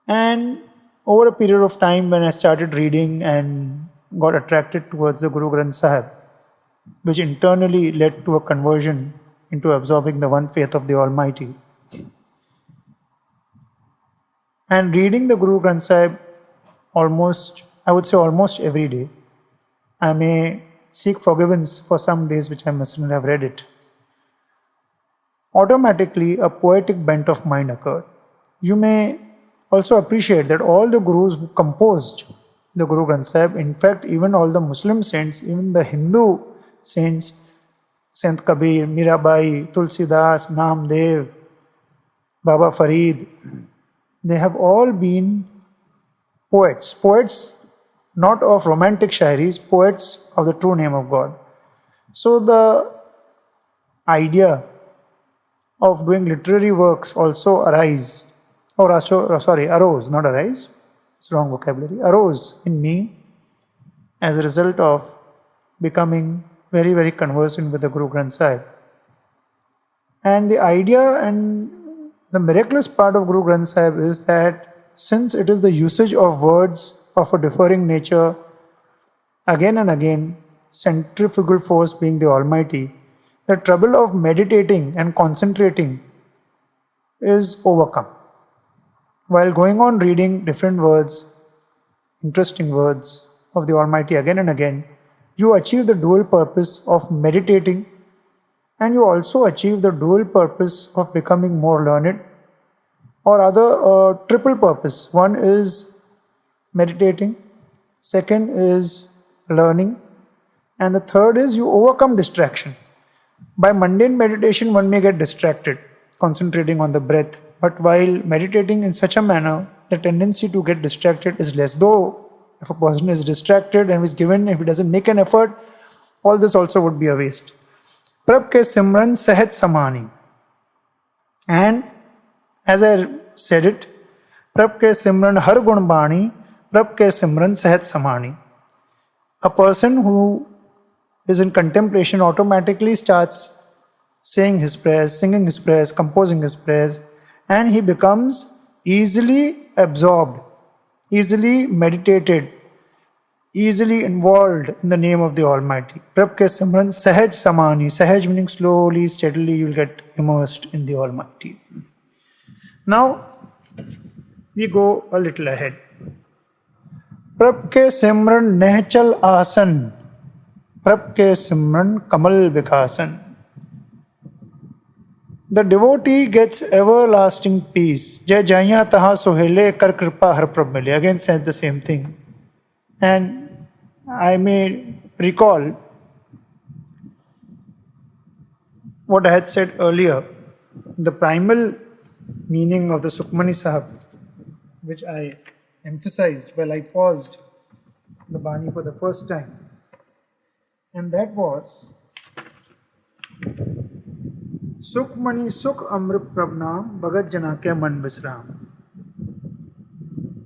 And over a period of time when I started reading and got attracted towards the Guru Granth Sahib, which internally led to a conversion into absorbing the one faith of the Almighty. And reading the Guru Granth Sahib almost every day. I may seek forgiveness for some days which I mustn't have read it. Automatically, a poetic bent of mind occurred. You may also appreciate that all the Gurus who composed the Guru Granth Sahib. In fact, even all the Muslim saints, even the Hindu saints, Sant Kabir, Mirabai, Tulsidas, Namdev, Baba Farid, they have all been poets. Poets not of romantic shairis, poets of the true name of God. So the idea of doing literary works also arose, not arise, it's wrong vocabulary, arose in me as a result of becoming very, very conversant with the Guru Granth Sahib. And the idea and the miraculous part of Guru Granth Sahib is that since it is the usage of words of a differing nature, again and again, centrifugal force being the Almighty, the trouble of meditating and concentrating is overcome. While going on reading different words, interesting words of the Almighty again and again, you achieve the dual purpose of meditating, and you also achieve the dual purpose of becoming more learned, or other triple purpose. One is meditating, second is learning, and the third is you overcome distraction. By mundane meditation, one may get distracted, concentrating on the breath, but while meditating in such a manner, the tendency to get distracted is less. Though, if a person is distracted and is given, if he doesn't make an effort, all this also would be a waste. Prabh ke simran sahat samani. And as I said it, Prabh ke simran har gun bani, Prabh ke simran sahat samani. A person who is in contemplation automatically starts saying his prayers, singing his prayers, composing his prayers, and he becomes easily absorbed, easily meditated, easily involved in the name of the Almighty. Prabh ke simran sahaj samani. Sahaj meaning slowly, steadily you will get immersed in the Almighty. Now, we go a little ahead. Prabh ke simran nehchal asan, Prabh ke simran kamal bikasan. The devotee gets everlasting peace. Jai jaiya taha sohele kar kripa har prabh mile. Again says the same thing. And I may recall what I had said earlier. The primal meaning of the Sukhmani Sahib, which I emphasized while I paused the Bani for the first time. And that was Sukhmani Sukh Amrit Prabnam Bhagat Jana ke Man Visram.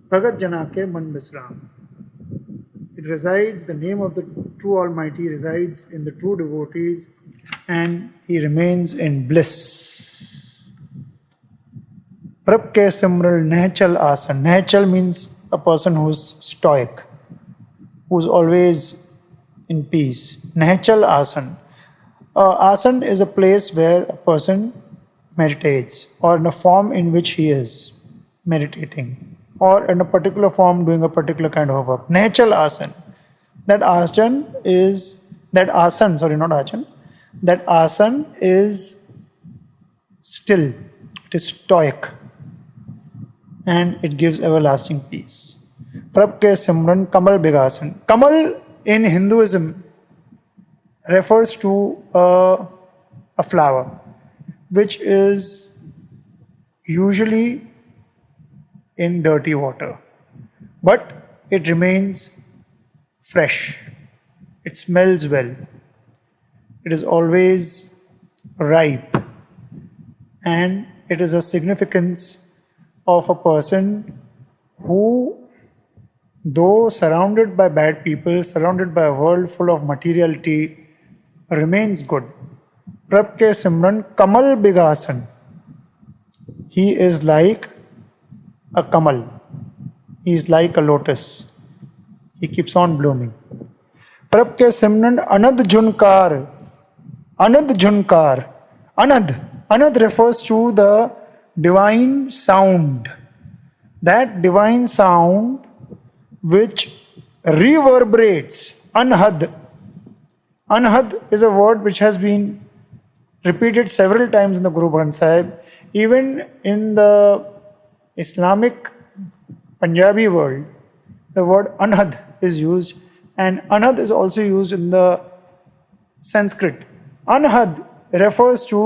Bhagat Jana ke Man Visram. It resides, the name of the true Almighty resides in the true devotees, and he remains in bliss. Prabh ke simral nehchal asan. Nehchal means a person who's stoic, who's always in peace. Nehchal asan. Asan is a place where a person meditates, or in a form in which he is meditating, or in a particular form doing a particular kind of work. Nehchal asan. That asan is still, it is stoic, and it gives everlasting peace. Prabh ke simran kamal bigasan. Kamal in Hinduism refers to a flower which is usually in dirty water, but it remains fresh. It smells well. It is always ripe, and it is a significance of a person who, though surrounded by bad people, surrounded by a world full of materiality, remains good. Prabh ke simran kamal bigasan. He is like a kamal. He is like a lotus. He keeps on blooming. Prabh ke simran anad junkar. Anad junkar. Anad refers to the divine sound. That divine sound which reverberates. Anhad. Anhad is a word which has been repeated several times in the Guru Granth Sahib. Even in the Islamic Punjabi world, the word anhad is used, and anhad is also used in the Sanskrit. Anhad refers to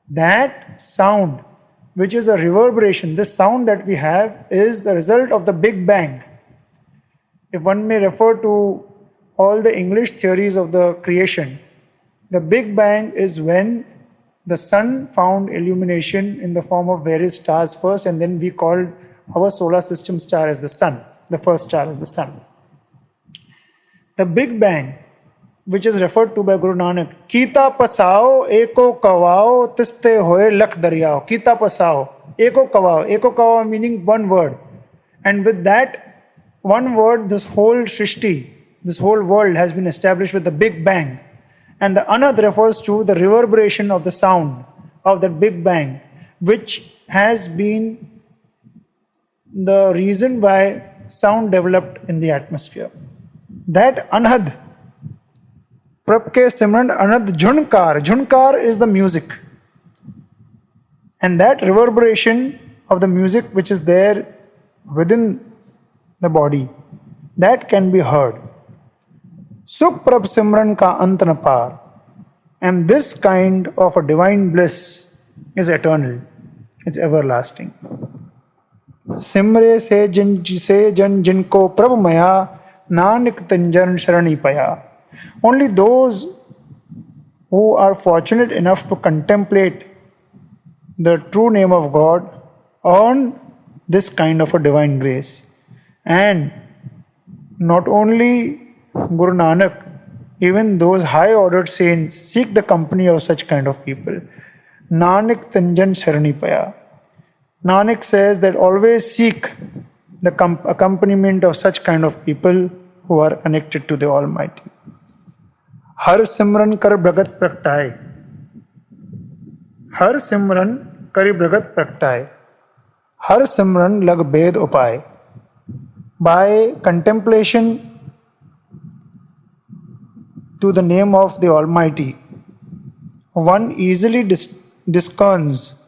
that sound which is a reverberation. This sound that we have is the result of the Big Bang. If one may refer to all the English theories of the creation, the Big Bang is when the sun found illumination in the form of various stars first, and then we called our solar system star as the sun, the first star as the sun. The Big Bang, which is referred to by Guru Nanak, Kita pasao, eko kawao, tiste hoye lakh daryao. Kita pasao, eko kawao meaning one word. And with that one word, this whole Shrishti, this whole world has been established with the Big Bang. And the Anad refers to the reverberation of the sound of that Big Bang, which has been the reason why sound developed in the atmosphere. That Anad, Prab ke Simran Anad Jhunkar. Jhunkar is the music. And that reverberation of the music which is there within the body, that can be heard. Sukh Prab Simran ka ant na par. And this kind of a divine bliss is eternal. It's everlasting. Simre se jan jinko Prab maya nanak tanjan sharani paya. Only those who are fortunate enough to contemplate the true name of God earn this kind of a divine grace. And not only Guru Nanak, even those high-ordered saints seek the company of such kind of people. Nanak Tanjan Sharani Paya. Nanak says that always seek the accompaniment of such kind of people who are connected to the Almighty. Har Simran Kar Bhagat Praktaye. Har Simran Kari Bhagat Praktaye. Har Simran Lag Bhed Upaye. By contemplation to the name of the Almighty, one easily discerns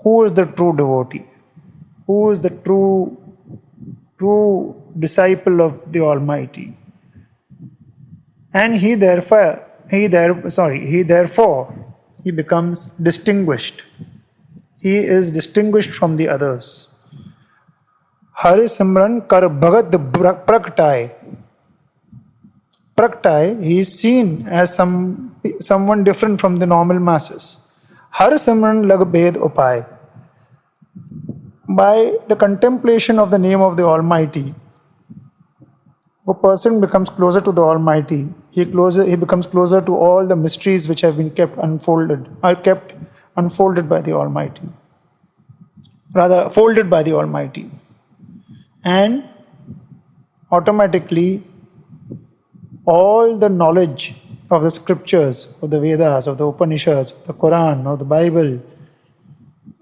who is the true devotee, who is the true disciple of the Almighty. And he therefore becomes distinguished. He is distinguished from the others. Hari Simran Kar Bhagat Praktaye. Praktaye, he is seen as someone different from the normal masses. Har Simran Lag Bhed Upaye. By the contemplation of the name of the Almighty, a person becomes closer to the Almighty. He becomes closer to all the mysteries which have been kept unfolded by the Almighty. Rather, folded by the Almighty. And automatically, all the knowledge of the scriptures, of the Vedas, of the Upanishads, of the Quran, of the Bible,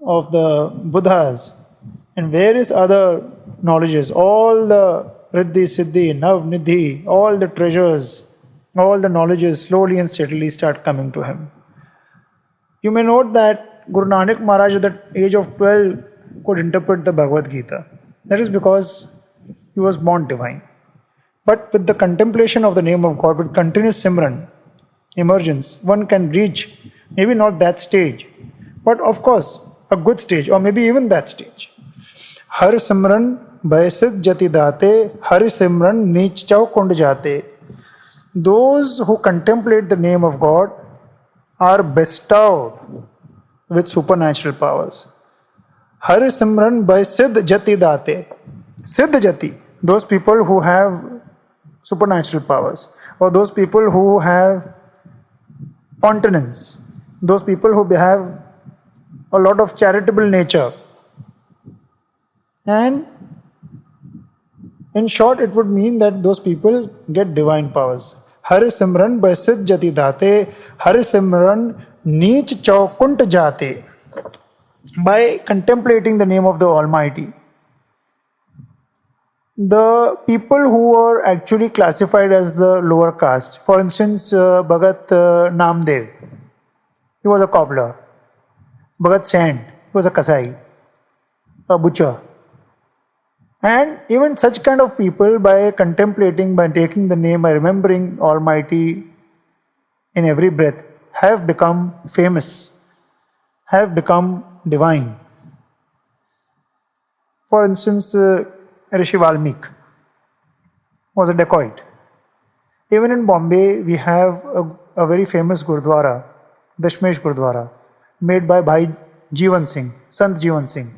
of the Buddhas, and various other knowledges, all the Riddhi, Siddhi, Nav, Nidhi, all the treasures, all the knowledges slowly and steadily start coming to him. You may note that Guru Nanak Maharaj at the age of 12 could interpret the Bhagavad Gita. That is because he was born divine. But with the contemplation of the name of God, with continuous Simran, emergence, one can reach maybe not that stage, but of course a good stage, or maybe even that stage. Har Simran Baisid Jati Date, Hari Simran Neech Chau Kund Jate. Those who contemplate the name of God are bestowed with supernatural powers. Hari Simran Baisid Jati Date. Siddh Jati, those people who have supernatural powers, or those people who have continence, those people who have a lot of charitable nature. And in short, it would mean that those people get divine powers. Hari Simran Baisid Jati Date, Hari Simran Neech Chaukunt Jate. By contemplating the name of the Almighty, the people who are actually classified as the lower caste, for instance, Bhagat Namdev, he was a cobbler. Bhagat Sand, he was a kasai, a butcher. And even such kind of people, by contemplating, by taking the name, by remembering Almighty in every breath, have become famous, have become divine. For instance, Rishi Valmiki was a dacoit. Even in Bombay, we have a very famous Gurdwara, Dashmesh Gurdwara, made by Bhai Jeevan Singh, Sant Jeevan Singh,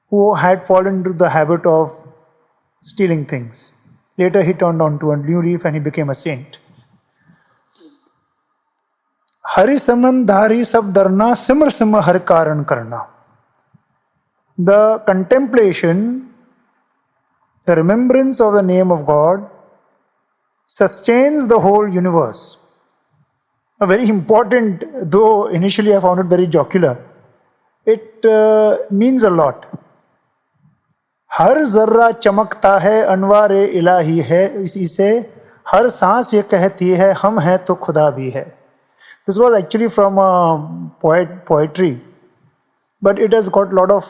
who had fallen into the habit of stealing things. Later, he turned onto a new leaf and he became a saint. Hari Simran Dhari Sab Dharna Simr Simr Har Karan Karna. The contemplation, the remembrance of the name of God sustains the whole universe. A very important, though initially I found it very jocular, it means a lot. हर जर्रा चमकता है अनवार इलाही है, इसी से हर सांस ये कहती है हम हैं तो खुदा भी है. This was actually from a poetry, but it has got a lot of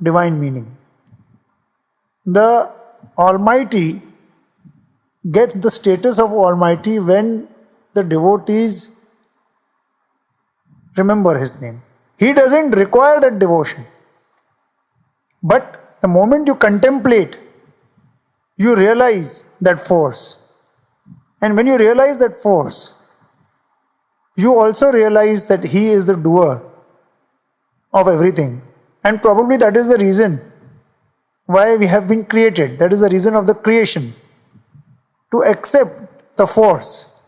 divine meaning. The Almighty gets the status of Almighty when the devotees remember His name. He doesn't require that devotion. But the moment you contemplate, you realize that force. And when you realize that force, you also realize that He is the doer of everything. And probably that is the reason why we have been created. That is the reason of the creation. To accept the force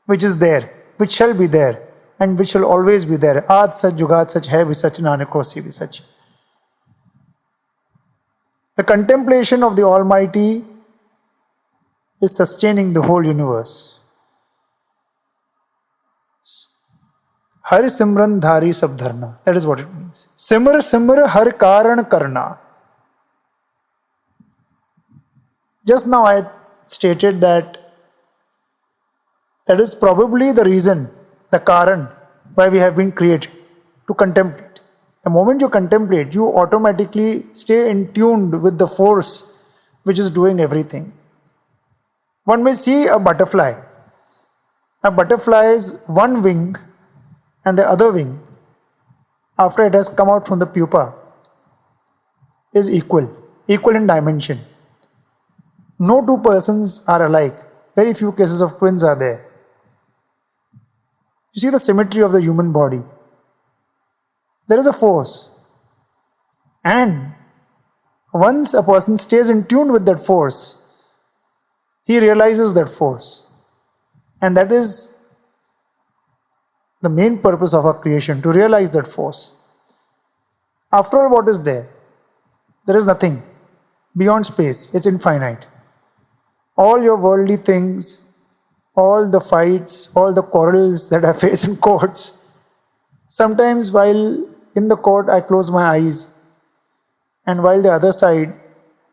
which is there, which shall be there, and which shall always be there. Aad sach jugad sach hai bhi sach nanak hosi bhi sach. The contemplation of the Almighty is sustaining the whole universe. Har Simran Dhari Sab Dharna. That is what it means. Simr Simr Har Karan Karna. Just now I stated that is probably the reason, the Karan, why we have been created, to contemplate. The moment you contemplate, you automatically stay in tune with the force which is doing everything. One may see a butterfly. A butterfly's one wing and the other wing, after it has come out from the pupa, is equal in dimension. No two persons are alike. Very few cases of twins are there. You see the symmetry of the human body. There is a force. And once a person stays in tune with that force, he realizes that force. And that is the main purpose of our creation, to realize that force. After all, what is there? There is nothing beyond space. It's infinite. All your worldly things, all the fights, all the quarrels that I face in courts, sometimes while in the court I close my eyes, and while the other side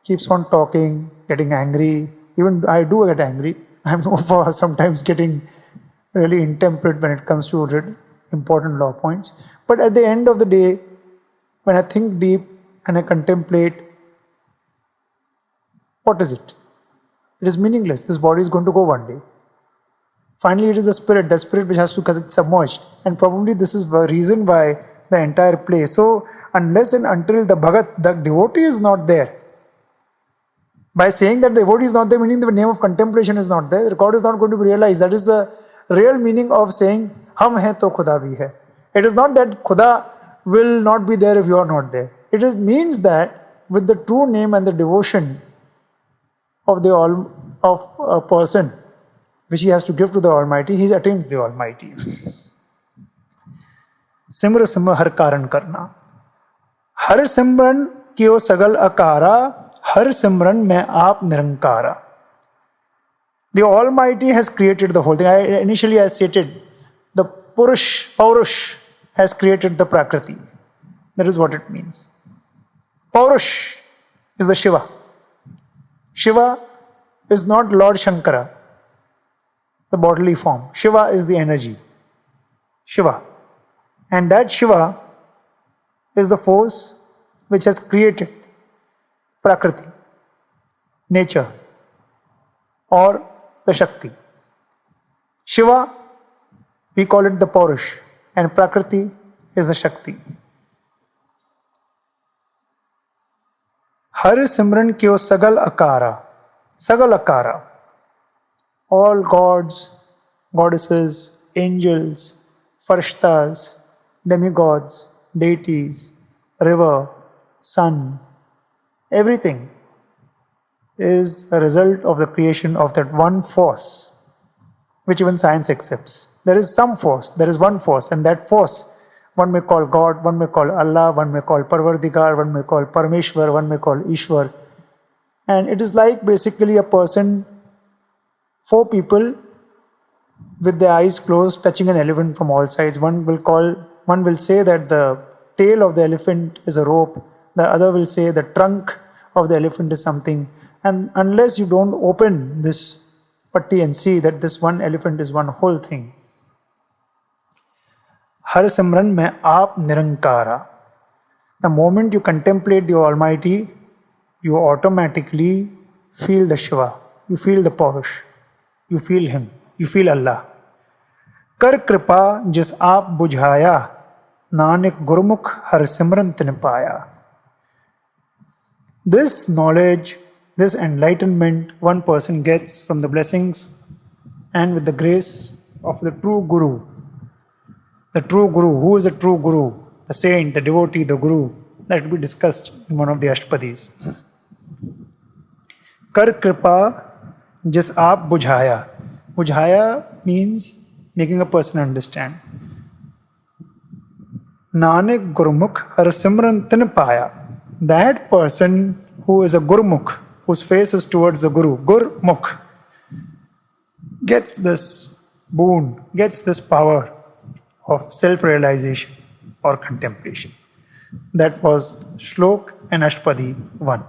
keeps on talking, getting angry, even I do get angry. I'm known for sometimes getting really intemperate when it comes to important law points. But at the end of the day, when I think deep and I contemplate, what is it? It is meaningless. This body is going to go one day. Finally, it is the spirit which has to, because it's submerged. And probably this is the reason why the entire play. So, unless and until the Bhagat, the devotee is not there, by saying that the devotee is not there, meaning the name of contemplation is not there, the God is not going to be realized. That is the real meaning of saying, Hum hai to Khuda bhi hai. It is not that Khuda will not be there if you are not there. It means that with the true name and the devotion of a person which he has to give to the Almighty, he attains the Almighty. Simr Simr Har Karan Karna. Har Simran Kyo Sagal Akara, Har Simran Mein Aap Nirankara. The Almighty has created the whole thing. Initially I stated the Paurush has created the Prakriti. That is what it means. Paurush is the Shiva. Shiva is not Lord Shankara, the bodily form. Shiva is the energy. Shiva. And that Shiva is the force which has created Prakriti. nature or the Shakti. Shiva, we call it the Paurush, and Prakriti is the Shakti. Har Simran kyo sagal akara, all gods, goddesses, angels, farishtas, demigods, deities, river, sun, everything is a result of the creation of that one force, which even science accepts. There is some force, there is one force, and that force one may call God, one may call Allah, one may call Parvardigar, one may call Parameshwar, one may call Ishwar. And it is like basically a person, four people with their eyes closed touching an elephant from all sides. One will say that the tail of the elephant is a rope, the other will say the trunk of the elephant is something. And unless you don't open this patti and see that this one elephant is one whole thing. Har Simran mein aap nirankara. The moment you contemplate the Almighty, you automatically feel the Shiva, you feel the Paurush, you feel Him, you feel Allah. Kar kripa jis aap bujhaya, Nanak Gurmukh har Simran tin paya. This knowledge, this enlightenment one person gets from the blessings and with the grace of the true Guru. The true Guru. Who is a true Guru? The saint, the devotee, the Guru. That will be discussed in one of the Ashtapadis. Kar kripa jis aap bujhaya. Bujhaya means making a person understand. Nanak Gurmukh har Simran tin paya. That person who is a Gurmukh, whose face is towards the Guru, Gurmukh, gets this boon, gets this power of self-realization or contemplation. That was Slok and Ashtapadi 1.